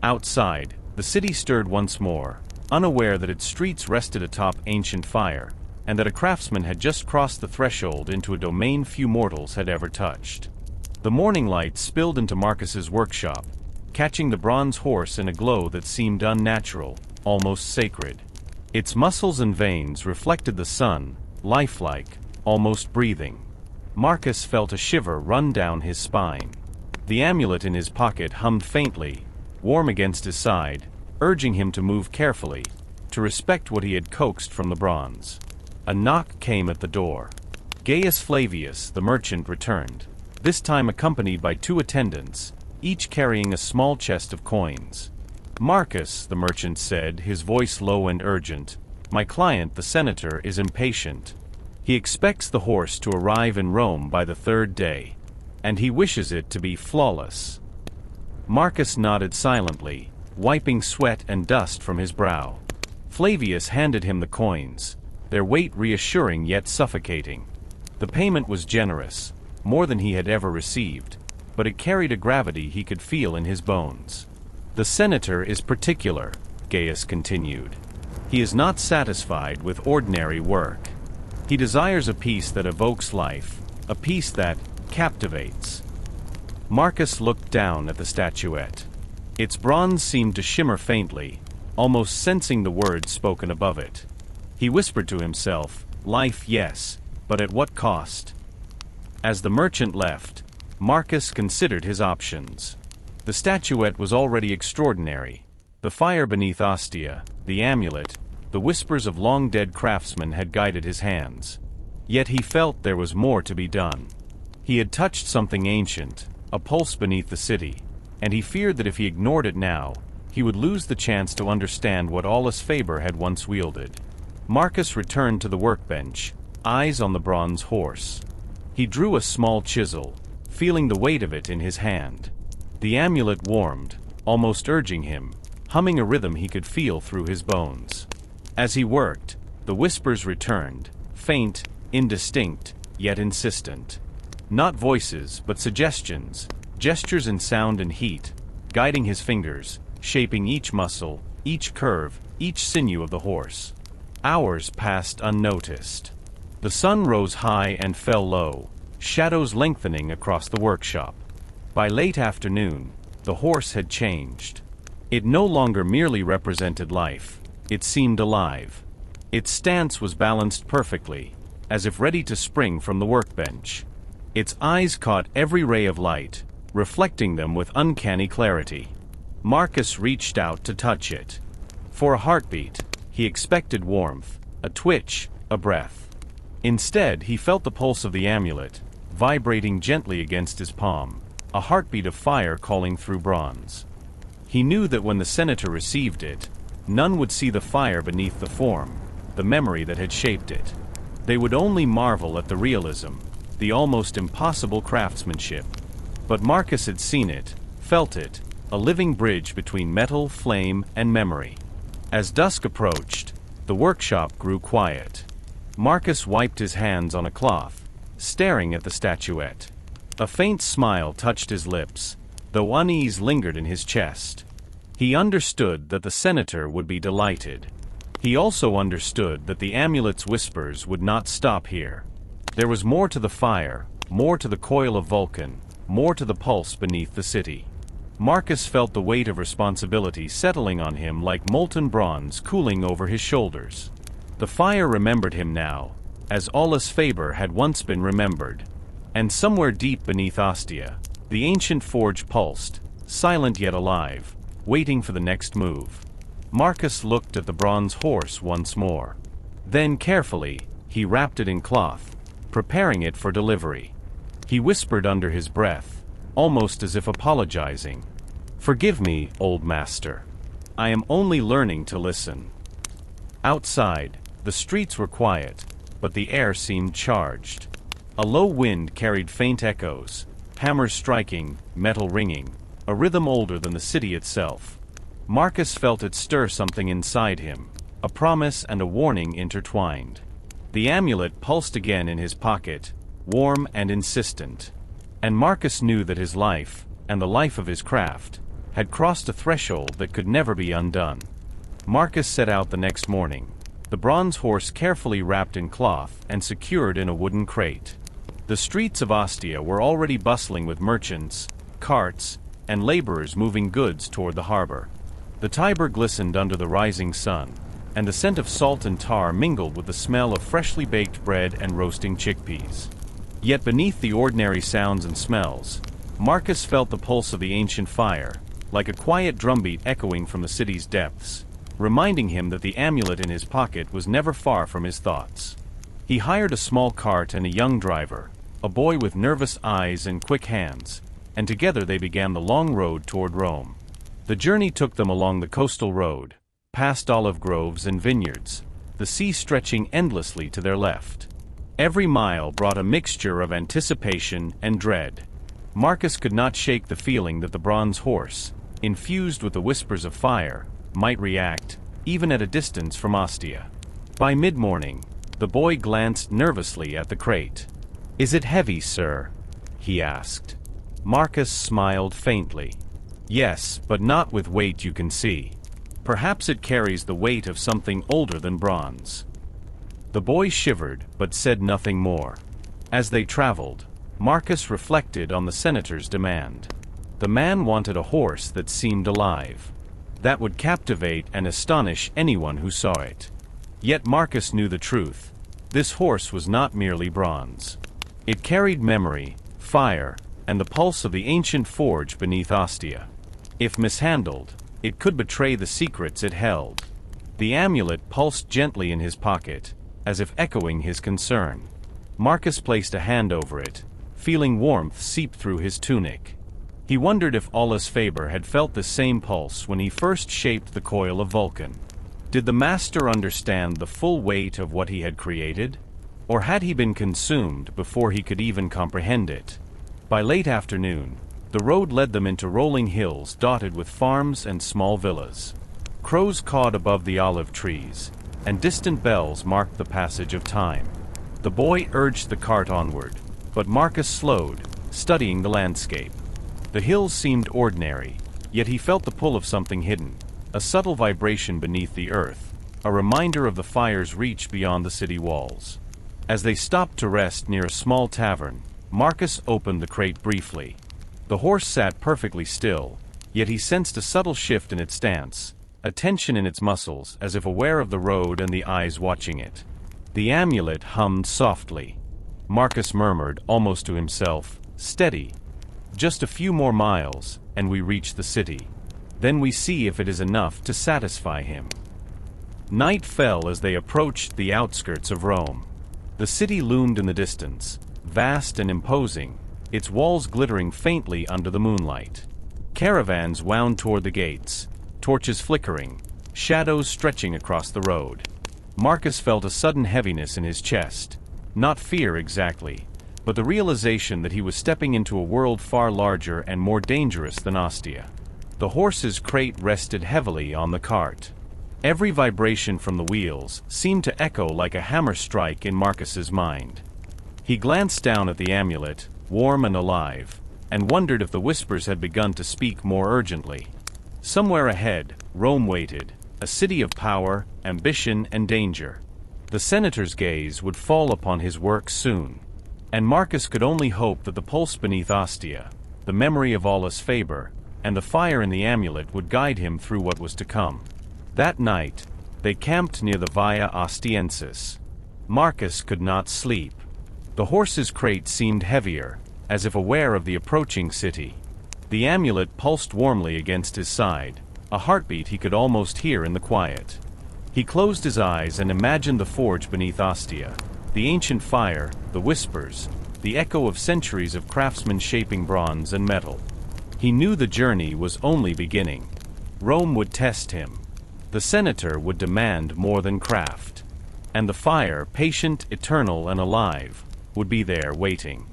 Speaker 1: Outside, the city stirred once more, unaware that its streets rested atop ancient fire, and that a craftsman had just crossed the threshold into a domain few mortals had ever touched. The morning light spilled into Marcus's workshop, catching the bronze horse in a glow that seemed unnatural, almost sacred. Its muscles and veins reflected the sun, lifelike, almost breathing. Marcus felt a shiver run down his spine. The amulet in his pocket hummed faintly, warm against his side, urging him to move carefully, to respect what he had coaxed from the bronze. A knock came at the door. Gaius Flavius, the merchant, returned, this time accompanied by 2 attendants, each carrying a small chest of coins. "Marcus," the merchant said, his voice low and urgent, "my client, the senator, is impatient. He expects the horse to arrive in Rome by the 3rd day, and he wishes it to be flawless." Marcus nodded silently, wiping sweat and dust from his brow. Flavius handed him the coins, their weight reassuring yet suffocating. The payment was generous, more than he had ever received, but it carried a gravity he could feel in his bones. "The senator is particular," Gaius continued. "He is not satisfied with ordinary work. He desires a piece that evokes life, a piece that captivates." Marcus looked down at the statuette. Its bronze seemed to shimmer faintly, almost sensing the words spoken above it. He whispered to himself, "Life, yes, but at what cost?" As the merchant left, Marcus considered his options. The statuette was already extraordinary. The fire beneath Ostia, the amulet, the whispers of long-dead craftsmen had guided his hands. Yet he felt there was more to be done. He had touched something ancient, a pulse beneath the city, and he feared that if he ignored it now, he would lose the chance to understand what Aulus Faber had once wielded. Marcus returned to the workbench, eyes on the bronze horse. He drew a small chisel, feeling the weight of it in his hand. The amulet warmed, almost urging him, humming a rhythm he could feel through his bones. As he worked, the whispers returned, faint, indistinct, yet insistent. Not voices, but suggestions, gestures in sound and heat, guiding his fingers, shaping each muscle, each curve, each sinew of the horse. Hours passed unnoticed. The sun rose high and fell low, shadows lengthening across the workshop. By late afternoon, the horse had changed. It no longer merely represented life, it seemed alive. Its stance was balanced perfectly, as if ready to spring from the workbench. Its eyes caught every ray of light, reflecting them with uncanny clarity. Marcus reached out to touch it. For a heartbeat, he expected warmth, a twitch, a breath. Instead, he felt the pulse of the amulet, vibrating gently against his palm, a heartbeat of fire calling through bronze. He knew that when the senator received it, none would see the fire beneath the form, the memory that had shaped it. They would only marvel at the realism, the almost impossible craftsmanship. But Marcus had seen it, felt it, a living bridge between metal, flame, and memory. As dusk approached, the workshop grew quiet. Marcus wiped his hands on a cloth, staring at the statuette. A faint smile touched his lips, though unease lingered in his chest. He understood that the senator would be delighted. He also understood that the amulet's whispers would not stop here. There was more to the fire, more to the coil of Vulcan, more to the pulse beneath the city. Marcus felt the weight of responsibility settling on him like molten bronze cooling over his shoulders. The fire remembered him now, as Aulus Faber had once been remembered. And somewhere deep beneath Ostia, the ancient forge pulsed, silent yet alive, waiting for the next move. Marcus looked at the bronze horse once more. Then carefully, he wrapped it in cloth, preparing it for delivery. He whispered under his breath, almost as if apologizing, "Forgive me, old master. I am only learning to listen." Outside, the streets were quiet, but the air seemed charged. A low wind carried faint echoes, hammers striking, metal ringing, a rhythm older than the city itself. Marcus felt it stir something inside him, a promise and a warning intertwined. The amulet pulsed again in his pocket, warm and insistent. And Marcus knew that his life, and the life of his craft, had crossed a threshold that could never be undone. Marcus set out the next morning, the bronze horse carefully wrapped in cloth and secured in a wooden crate. The streets of Ostia were already bustling with merchants, carts, and laborers moving goods toward the harbor. The Tiber glistened under the rising sun, and the scent of salt and tar mingled with the smell of freshly baked bread and roasting chickpeas. Yet beneath the ordinary sounds and smells, Marcus felt the pulse of the ancient fire, like a quiet drumbeat echoing from the city's depths, reminding him that the amulet in his pocket was never far from his thoughts. He hired a small cart and a young driver, a boy with nervous eyes and quick hands, and together they began the long road toward Rome. The journey took them along the coastal road, past olive groves and vineyards, the sea stretching endlessly to their left. Every mile brought a mixture of anticipation and dread. Marcus could not shake the feeling that the bronze horse, infused with the whispers of fire, might react, even at a distance from Ostia. By mid-morning, the boy glanced nervously at the crate. "Is it heavy, sir?" he asked. Marcus smiled faintly. "Yes, but not with weight you can see. Perhaps it carries the weight of something older than bronze." The boy shivered, but said nothing more. As they traveled, Marcus reflected on the senator's demand. The man wanted a horse that seemed alive, that would captivate and astonish anyone who saw it. Yet Marcus knew the truth. This horse was not merely bronze. It carried memory, fire, and the pulse of the ancient forge beneath Ostia. If mishandled, it could betray the secrets it held. The amulet pulsed gently in his pocket, as if echoing his concern. Marcus placed a hand over it, feeling warmth seep through his tunic. He wondered if Aulus Faber had felt the same pulse when he first shaped the coil of Vulcan. Did the master understand the full weight of what he had created? Or had he been consumed before he could even comprehend it? By late afternoon, the road led them into rolling hills dotted with farms and small villas. Crows cawed above the olive trees, and distant bells marked the passage of time. The boy urged the cart onward, but Marcus slowed, studying the landscape. The hills seemed ordinary, yet he felt the pull of something hidden, a subtle vibration beneath the earth, a reminder of the fire's reach beyond the city walls. As they stopped to rest near a small tavern, Marcus opened the crate briefly. The horse sat perfectly still, yet he sensed a subtle shift in its stance, a tension in its muscles as if aware of the road and the eyes watching it. The amulet hummed softly. Marcus murmured, almost to himself, "Steady. Just a few more miles, and we reach the city. Then we see if it is enough to satisfy him." Night fell as they approached the outskirts of Rome. The city loomed in the distance, vast and imposing, its walls glittering faintly under the moonlight. Caravans wound toward the gates, torches flickering, shadows stretching across the road. Marcus felt a sudden heaviness in his chest. Not fear exactly, but the realization that he was stepping into a world far larger and more dangerous than Ostia. The horse's crate rested heavily on the cart. Every vibration from the wheels seemed to echo like a hammer strike in Marcus's mind. He glanced down at the amulet, warm and alive, and wondered if the whispers had begun to speak more urgently. Somewhere ahead, Rome waited, a city of power, ambition, and danger. The senator's gaze would fall upon his work soon, and Marcus could only hope that the pulse beneath Ostia, the memory of Aulus Faber, and the fire in the amulet would guide him through what was to come. That night, they camped near the Via Ostiensis. Marcus could not sleep. The horse's crate seemed heavier, as if aware of the approaching city. The amulet pulsed warmly against his side, a heartbeat he could almost hear in the quiet. He closed his eyes and imagined the forge beneath Ostia, the ancient fire, the whispers, the echo of centuries of craftsmen shaping bronze and metal. He knew the journey was only beginning. Rome would test him. The senator would demand more than craft. And the fire, patient, eternal, and alive, would be there waiting.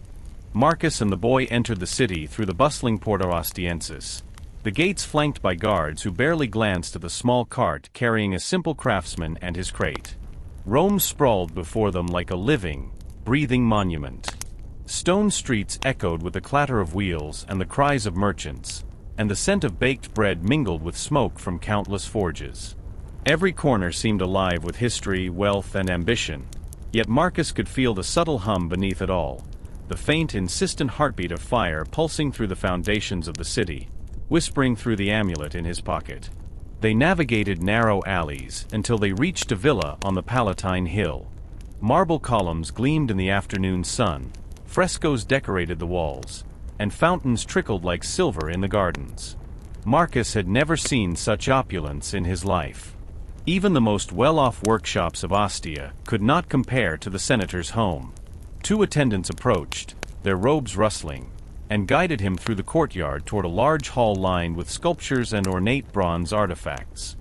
Speaker 1: Marcus and the boy entered the city through the bustling Porta Ostiensis, the gates flanked by guards who barely glanced at the small cart carrying a simple craftsman and his crate. Rome sprawled before them like a living, breathing monument. Stone streets echoed with the clatter of wheels and the cries of merchants, and the scent of baked bread mingled with smoke from countless forges. Every corner seemed alive with history, wealth, and ambition, yet Marcus could feel the subtle hum beneath it all, the faint, insistent heartbeat of fire pulsing through the foundations of the city, whispering through the amulet in his pocket. They navigated narrow alleys until they reached a villa on the Palatine Hill. Marble columns gleamed in the afternoon sun, frescoes decorated the walls, and fountains trickled like silver in the gardens. Marcus had never seen such opulence in his life. Even the most well-off workshops of Ostia could not compare to the senator's home. Two attendants approached, their robes rustling, and guided him through the courtyard toward a large hall lined with sculptures and ornate bronze artifacts.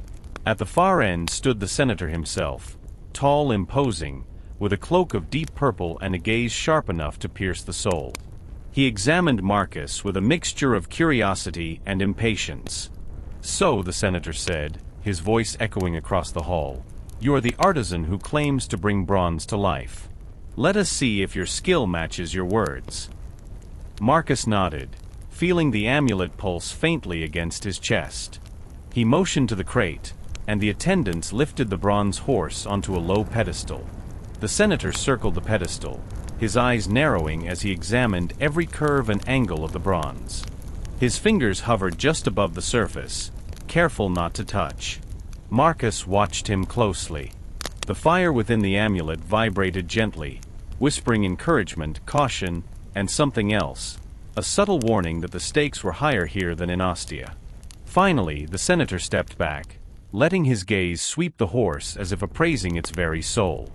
Speaker 1: At the far end stood the senator himself, tall, imposing, with a cloak of deep purple and a gaze sharp enough to pierce the soul. He examined Marcus with a mixture of curiosity and impatience. "So," the senator said, his voice echoing across the hall, "you are the artisan who claims to bring bronze to life. Let us see if your skill matches your words." Marcus nodded, feeling the amulet pulse faintly against his chest. He motioned to the crate, and the attendants lifted the bronze horse onto a low pedestal. The senator circled the pedestal, his eyes narrowing as he examined every curve and angle of the bronze. His fingers hovered just above the surface, careful not to touch. Marcus watched him closely. The fire within the amulet vibrated gently, whispering encouragement, caution, and something else, a subtle warning that the stakes were higher here than in Ostia. Finally, the senator stepped back, letting his gaze sweep the horse as if appraising its very soul.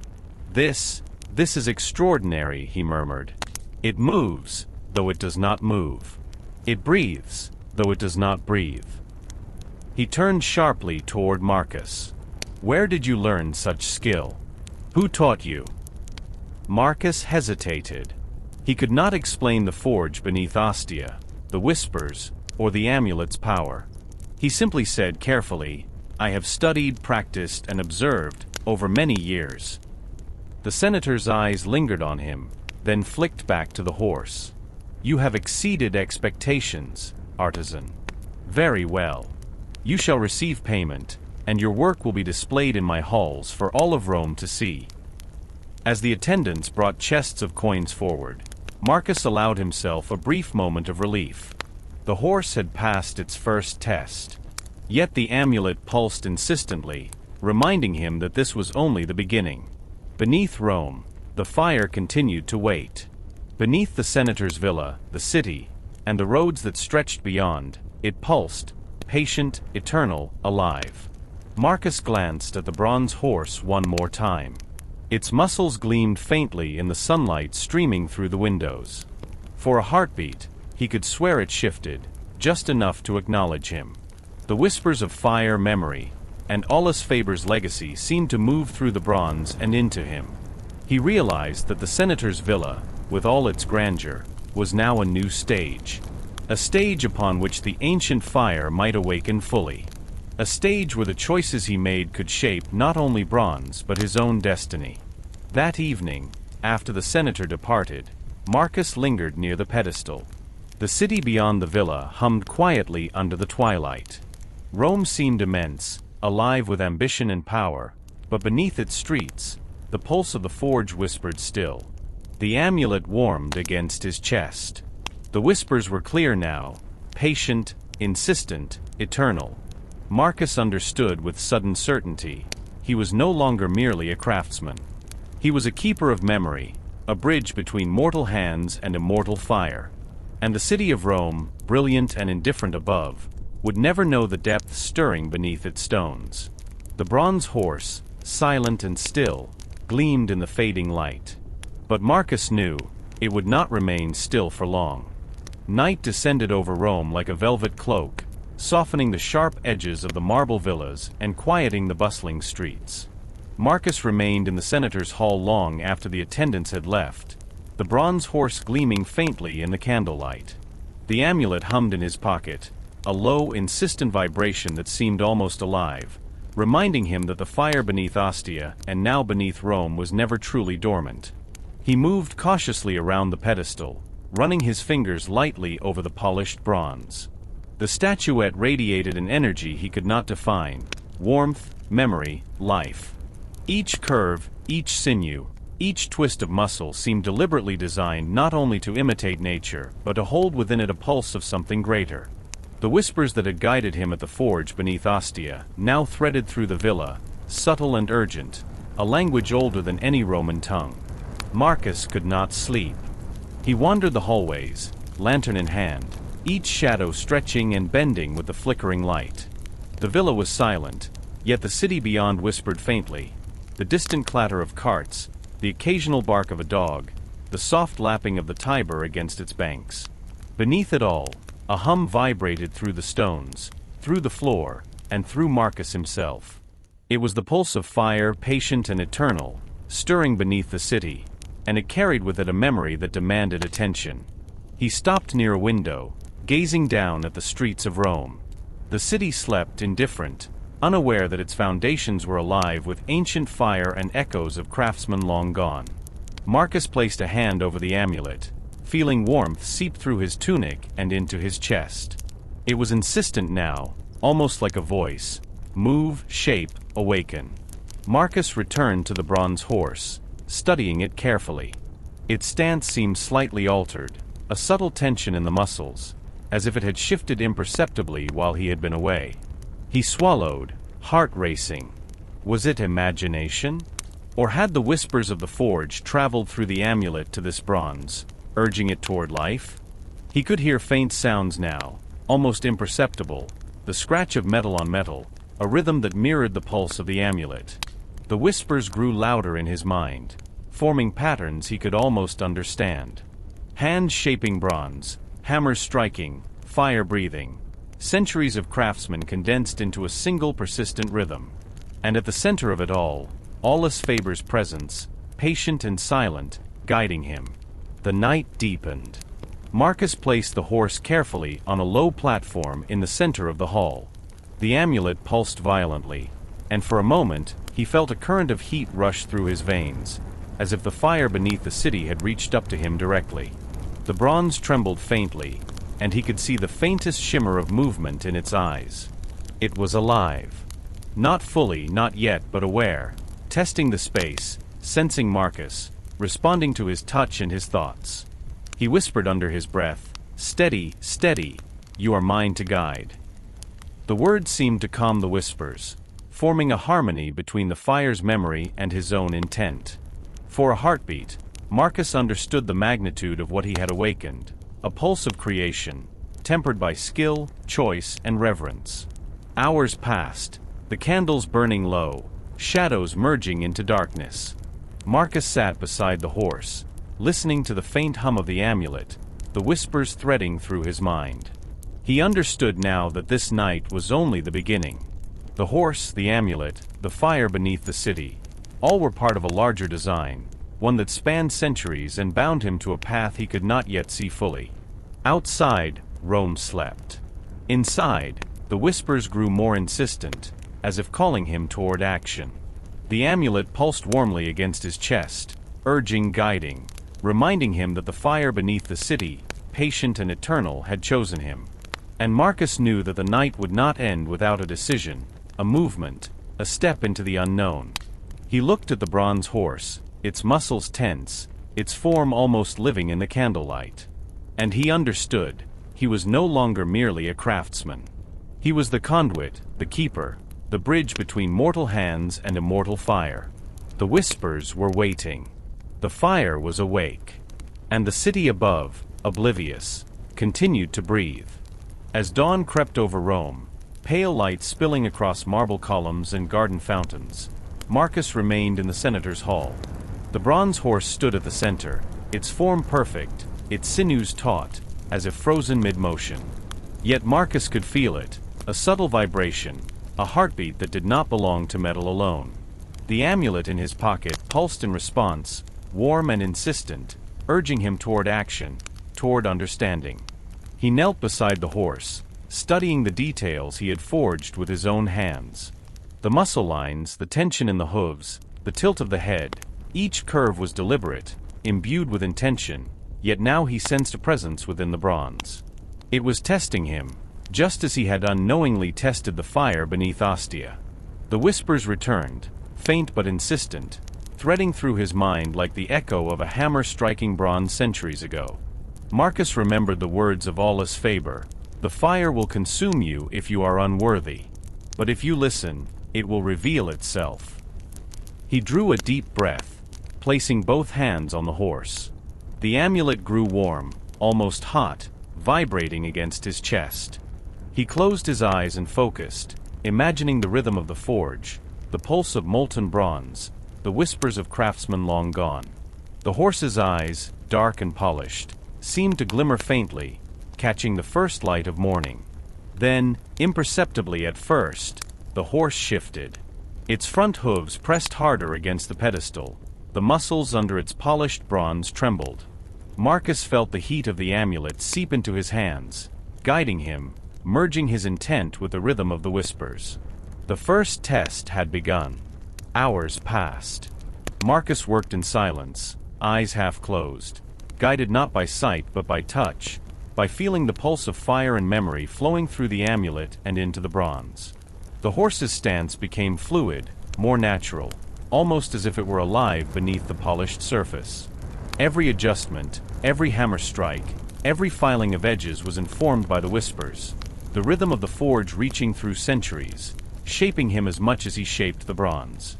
Speaker 1: This is extraordinary," he murmured. "It moves, though it does not move. It breathes, though it does not breathe." He turned sharply toward Marcus. "Where did you learn such skill? Who taught you?" Marcus hesitated. He could not explain the forge beneath Ostia, the whispers, or the amulet's power. He simply said carefully, "I have studied, practiced, and observed over many years." The senator's eyes lingered on him, then flicked back to the horse. "You have exceeded expectations, artisan. Very well. You shall receive payment, and your work will be displayed in my halls for all of Rome to see." As the attendants brought chests of coins forward, Marcus allowed himself a brief moment of relief. The horse had passed its first test. Yet the amulet pulsed insistently, reminding him that this was only the beginning. Beneath Rome, the fire continued to wait. Beneath the senator's villa, the city, and the roads that stretched beyond, it pulsed, patient, eternal, alive. Marcus glanced at the bronze horse one more time. Its muscles gleamed faintly in the sunlight streaming through the windows. For a heartbeat, he could swear it shifted, just enough to acknowledge him. The whispers of fire, memory, and Aulus Faber's legacy seemed to move through the bronze and into him. He realized that the senator's villa, with all its grandeur, was now a new stage. A stage upon which the ancient fire might awaken fully. A stage where the choices he made could shape not only bronze but his own destiny. That evening, after the senator departed, Marcus lingered near the pedestal. The city beyond the villa hummed quietly under the twilight. Rome seemed immense, alive with ambition and power, but beneath its streets, the pulse of the forge whispered still. The amulet warmed against his chest. The whispers were clear now, patient, insistent, eternal. Marcus understood with sudden certainty. He was no longer merely a craftsman. He was a keeper of memory, a bridge between mortal hands and immortal fire. And the city of Rome, brilliant and indifferent above, would never know the depth stirring beneath its stones. The bronze horse, silent and still, gleamed in the fading light. But Marcus knew it would not remain still for long. Night descended over Rome like a velvet cloak, softening the sharp edges of the marble villas and quieting the bustling streets. Marcus remained in the senator's hall long after the attendants had left, the bronze horse gleaming faintly in the candlelight. The amulet hummed in his pocket, a low, insistent vibration that seemed almost alive, reminding him that the fire beneath Ostia and now beneath Rome was never truly dormant. He moved cautiously around the pedestal, running his fingers lightly over the polished bronze. The statuette radiated an energy he could not define, warmth, memory, life. Each curve, each sinew, each twist of muscle seemed deliberately designed not only to imitate nature, but to hold within it a pulse of something greater. The whispers that had guided him at the forge beneath Ostia now threaded through the villa, subtle and urgent, a language older than any Roman tongue. Marcus could not sleep. He wandered the hallways, lantern in hand, each shadow stretching and bending with the flickering light. The villa was silent, yet the city beyond whispered faintly. The distant clatter of carts, the occasional bark of a dog, the soft lapping of the Tiber against its banks. Beneath it all, a hum vibrated through the stones, through the floor, and through Marcus himself. It was the pulse of fire, patient and eternal, stirring beneath the city, and it carried with it a memory that demanded attention. He stopped near a window, gazing down at the streets of Rome. The city slept indifferent, unaware that its foundations were alive with ancient fire and echoes of craftsmen long gone. Marcus placed a hand over the amulet, feeling warmth seep through his tunic and into his chest. It was insistent now, almost like a voice. Move, shape, awaken. Marcus returned to the bronze horse, studying it carefully. Its stance seemed slightly altered, a subtle tension in the muscles, as if it had shifted imperceptibly while he had been away. He swallowed, heart racing. Was it imagination? Or had the whispers of the forge traveled through the amulet to this bronze, urging it toward life? He could hear faint sounds now, almost imperceptible, the scratch of metal on metal, a rhythm that mirrored the pulse of the amulet. The whispers grew louder in his mind, forming patterns he could almost understand. Hands shaping bronze, hammers striking, fire breathing. Centuries of craftsmen condensed into a single persistent rhythm. And at the center of it all Faber's presence, patient and silent, guiding him. The night deepened. Marcus placed the horse carefully on a low platform in the center of the hall. The amulet pulsed violently, and for a moment he felt a current of heat rush through his veins, as if the fire beneath the city had reached up to him directly. The bronze trembled faintly, and he could see the faintest shimmer of movement in its eyes. It was alive. Not fully, not yet, but aware, testing the space, sensing Marcus, responding to his touch and his thoughts. He whispered under his breath, "Steady, steady, you are mine to guide." The words seemed to calm the whispers, forming a harmony between the fire's memory and his own intent. For a heartbeat, Marcus understood the magnitude of what he had awakened, a pulse of creation, tempered by skill, choice, and reverence. Hours passed, the candles burning low, shadows merging into darkness. Marcus sat beside the horse, listening to the faint hum of the amulet, the whispers threading through his mind. He understood now that this night was only the beginning. The horse, the amulet, the fire beneath the city, all were part of a larger design, one that spanned centuries and bound him to a path he could not yet see fully. Outside, Rome slept. Inside, the whispers grew more insistent, as if calling him toward action. The amulet pulsed warmly against his chest, urging, guiding, reminding him that the fire beneath the city, patient and eternal, had chosen him. And Marcus knew that the night would not end without a decision, a movement, a step into the unknown. He looked at the bronze horse, its muscles tense, its form almost living in the candlelight. And he understood, he was no longer merely a craftsman. He was the conduit, the keeper, the bridge between mortal hands and immortal fire. The whispers were waiting. The fire was awake. And the city above, oblivious, continued to breathe. As dawn crept over Rome, pale light spilling across marble columns and garden fountains, Marcus remained in the senator's hall. The bronze horse stood at the center, its form perfect, its sinews taut, as if frozen mid-motion. Yet Marcus could feel it, a subtle vibration, a heartbeat that did not belong to metal alone. The amulet in his pocket pulsed in response, warm and insistent, urging him toward action, toward understanding. He knelt beside the horse, studying the details he had forged with his own hands. The muscle lines, the tension in the hooves, the tilt of the head, each curve was deliberate, imbued with intention, yet now he sensed a presence within the bronze. It was testing him, just as he had unknowingly tested the fire beneath Ostia. The whispers returned, faint but insistent, threading through his mind like the echo of a hammer striking bronze centuries ago. Marcus remembered the words of Faber, "The fire will consume you if you are unworthy. But if you listen, it will reveal itself." He drew a deep breath, placing both hands on the horse. The amulet grew warm, almost hot, vibrating against his chest. He closed his eyes and focused, imagining the rhythm of the forge, the pulse of molten bronze, the whispers of craftsmen long gone. The horse's eyes, dark and polished, seemed to glimmer faintly, catching the first light of morning. Then, imperceptibly at first, the horse shifted. Its front hooves pressed harder against the pedestal. The muscles under its polished bronze trembled. Marcus felt the heat of the amulet seep into his hands, guiding him, merging his intent with the rhythm of the whispers. The first test had begun. Hours passed. Marcus worked in silence, eyes half closed, guided not by sight but by touch, by feeling the pulse of fire and memory flowing through the amulet and into the bronze. The horse's stance became fluid, more natural, almost as if it were alive beneath the polished surface. Every adjustment, every hammer strike, every filing of edges was informed by the whispers, the rhythm of the forge reaching through centuries, shaping him as much as he shaped the bronze.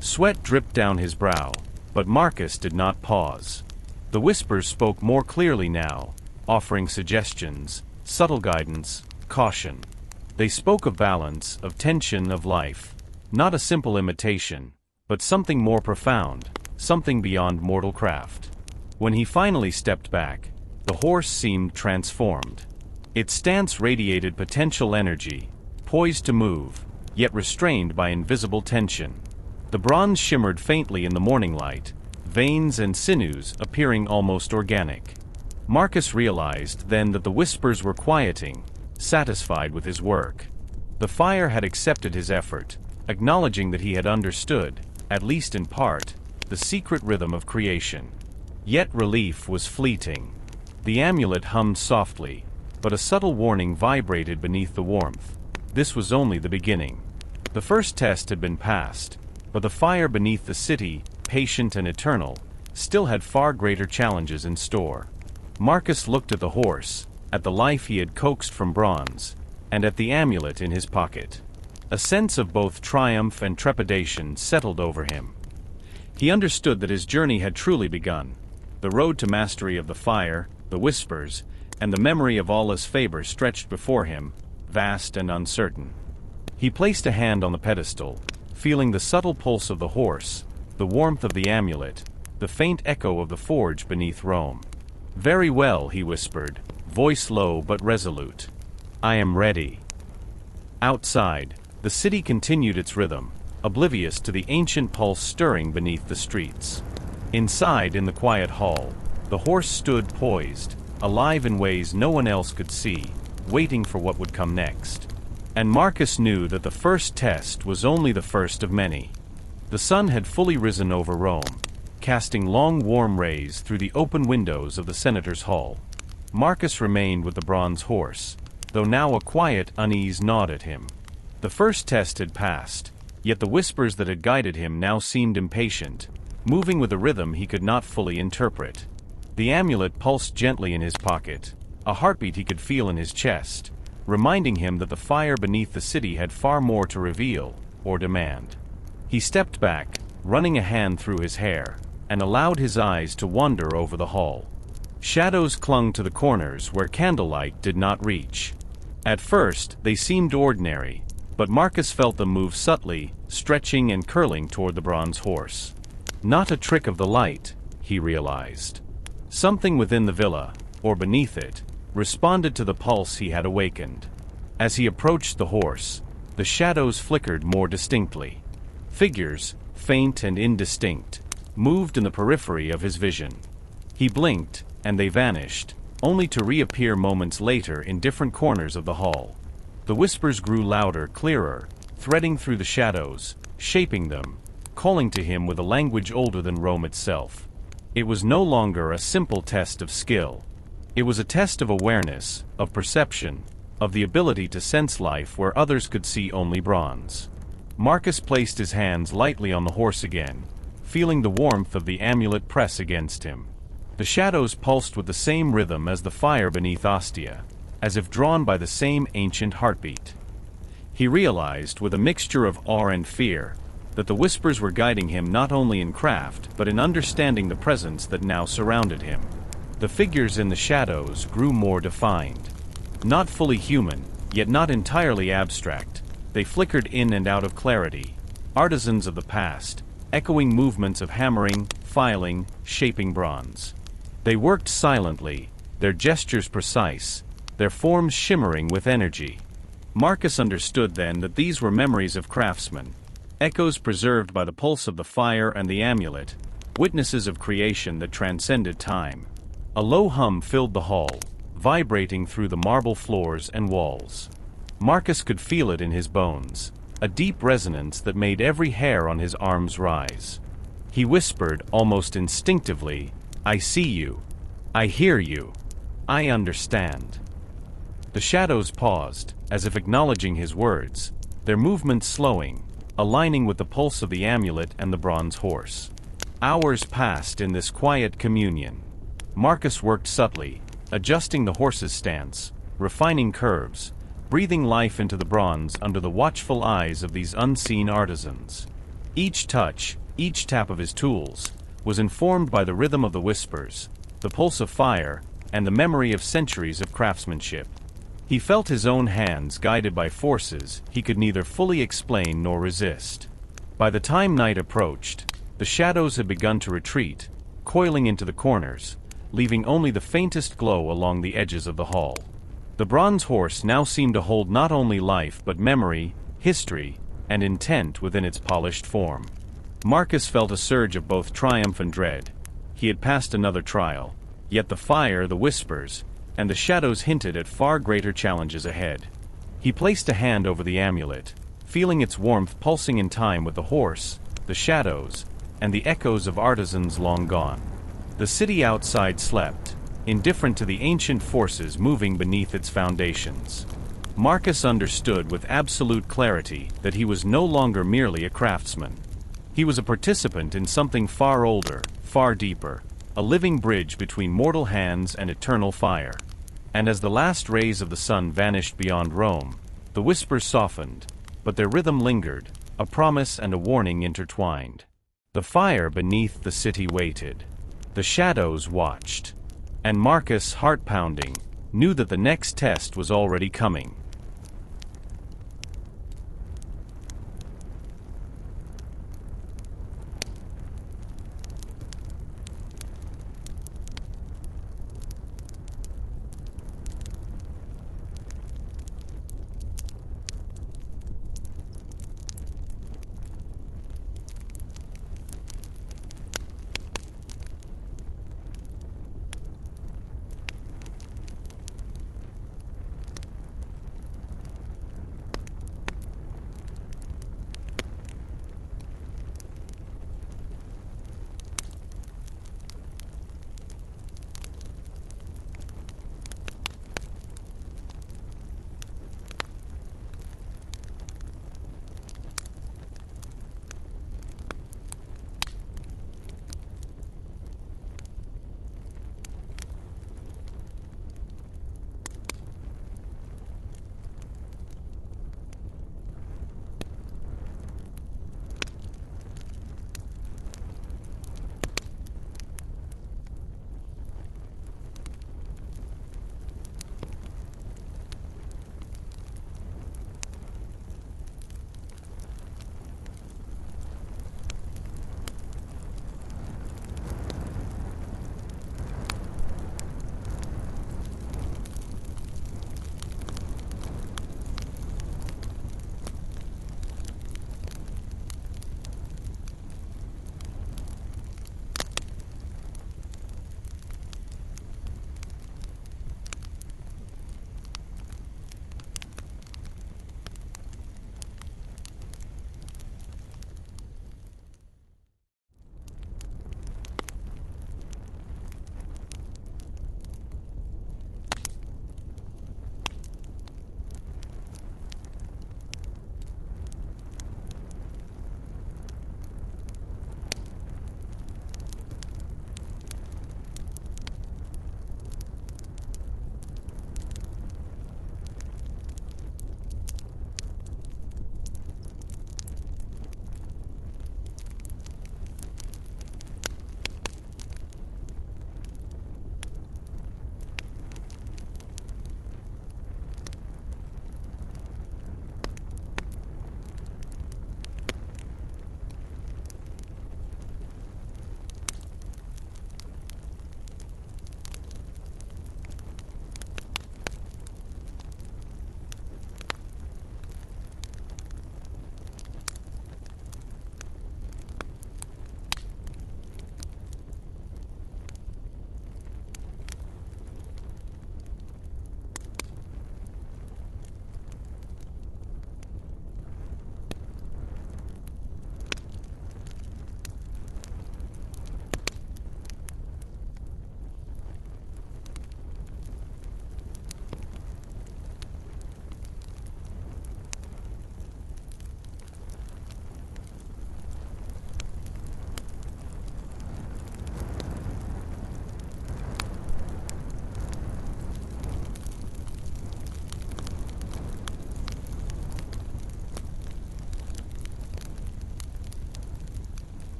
Speaker 1: Sweat dripped down his brow, but Marcus did not pause. The whispers spoke more clearly now, offering suggestions, subtle guidance, caution. They spoke of balance, of tension, of life. Not a simple imitation, but something more profound, something beyond mortal craft. When he finally stepped back, the horse seemed transformed. Its stance radiated potential energy, poised to move, yet restrained by invisible tension. The bronze shimmered faintly in the morning light, veins and sinews appearing almost organic. Marcus realized then that the whispers were quieting, satisfied with his work. The fire had accepted his effort, acknowledging that he had understood, at least in part, the secret rhythm of creation. Yet relief was fleeting. The amulet hummed softly, but a subtle warning vibrated beneath the warmth. This was only the beginning. The first test had been passed, but the fire beneath the city, patient and eternal, still had far greater challenges in store. Marcus looked at the horse, at the life he had coaxed from bronze, and at the amulet in his pocket. A sense of both triumph and trepidation settled over him. He understood that his journey had truly begun. The road to mastery of the fire, the whispers, and the memory of Allah's favor stretched before him, vast and uncertain. He placed a hand on the pedestal, feeling the subtle pulse of the horse, the warmth of the amulet, the faint echo of the forge beneath Rome. "Very well," he whispered, voice low but resolute. "I am ready." Outside, the city continued its rhythm, oblivious to the ancient pulse stirring beneath the streets. Inside, in the quiet hall, the horse stood poised, alive in ways no one else could see, waiting for what would come next. And Marcus knew that the first test was only the first of many. The sun had fully risen over Rome, casting long warm rays through the open windows of the senator's hall. Marcus remained with the bronze horse, though now a quiet unease gnawed at him. The first test had passed, yet the whispers that had guided him now seemed impatient, moving with a rhythm he could not fully interpret. The amulet pulsed gently in his pocket, a heartbeat he could feel in his chest, reminding him that the fire beneath the city had far more to reveal, or demand. He stepped back, running a hand through his hair, and allowed his eyes to wander over the hall. Shadows clung to the corners where candlelight did not reach. At first, they seemed ordinary, but Marcus felt them move subtly, stretching and curling toward the bronze horse. Not a trick of the light, he realized. Something within the villa, or beneath it, responded to the pulse he had awakened. As he approached the horse, the shadows flickered more distinctly. Figures, faint and indistinct, moved in the periphery of his vision. He blinked, and they vanished, only to reappear moments later in different corners of the hall. The whispers grew louder, clearer, threading through the shadows, shaping them, calling to him with a language older than Rome itself. It was no longer a simple test of skill. It was a test of awareness, of perception, of the ability to sense life where others could see only bronze. Marcus placed his hands lightly on the horse again, feeling the warmth of the amulet press against him. The shadows pulsed with the same rhythm as the fire beneath Ostia, as if drawn by the same ancient heartbeat. He realized, with a mixture of awe and fear, that the whispers were guiding him not only in craft but in understanding the presence that now surrounded him. The figures in the shadows grew more defined. Not fully human, yet not entirely abstract, they flickered in and out of clarity, artisans of the past, echoing movements of hammering, filing, shaping bronze. They worked silently, their gestures precise, their forms shimmering with energy. Marcus understood then that these were memories of craftsmen, echoes preserved by the pulse of the fire and the amulet, witnesses of creation that transcended time. A low hum filled the hall, vibrating through the marble floors and walls. Marcus could feel it in his bones, a deep resonance that made every hair on his arms rise. He whispered, almost instinctively, "I see you. I hear you. I understand." The shadows paused, as if acknowledging his words, their movements slowing, aligning with the pulse of the amulet and the bronze horse. Hours passed in this quiet communion. Marcus worked subtly, adjusting the horse's stance, refining curves, breathing life into the bronze under the watchful eyes of these unseen artisans. Each touch, each tap of his tools, was informed by the rhythm of the whispers, the pulse of fire, and the memory of centuries of craftsmanship. He felt his own hands guided by forces he could neither fully explain nor resist. By the time night approached, the shadows had begun to retreat, coiling into the corners, leaving only the faintest glow along the edges of the hall. The bronze horse now seemed to hold not only life but memory, history, and intent within its polished form. Marcus felt a surge of both triumph and dread. He had passed another trial, yet the fire, the whispers, and the shadows hinted at far greater challenges ahead. He placed a hand over the amulet, feeling its warmth pulsing in time with the horse, the shadows, and the echoes of artisans long gone. The city outside slept, indifferent to the ancient forces moving beneath its foundations. Marcus understood with absolute clarity that he was no longer merely a craftsman. He was a participant in something far older, far deeper, a living bridge between mortal hands and eternal fire. And as the last rays of the sun vanished beyond Rome, the whispers softened, but their rhythm lingered, a promise and a warning intertwined. The fire beneath the city waited. The shadows watched. And Marcus, heart pounding, knew that the next test was already coming.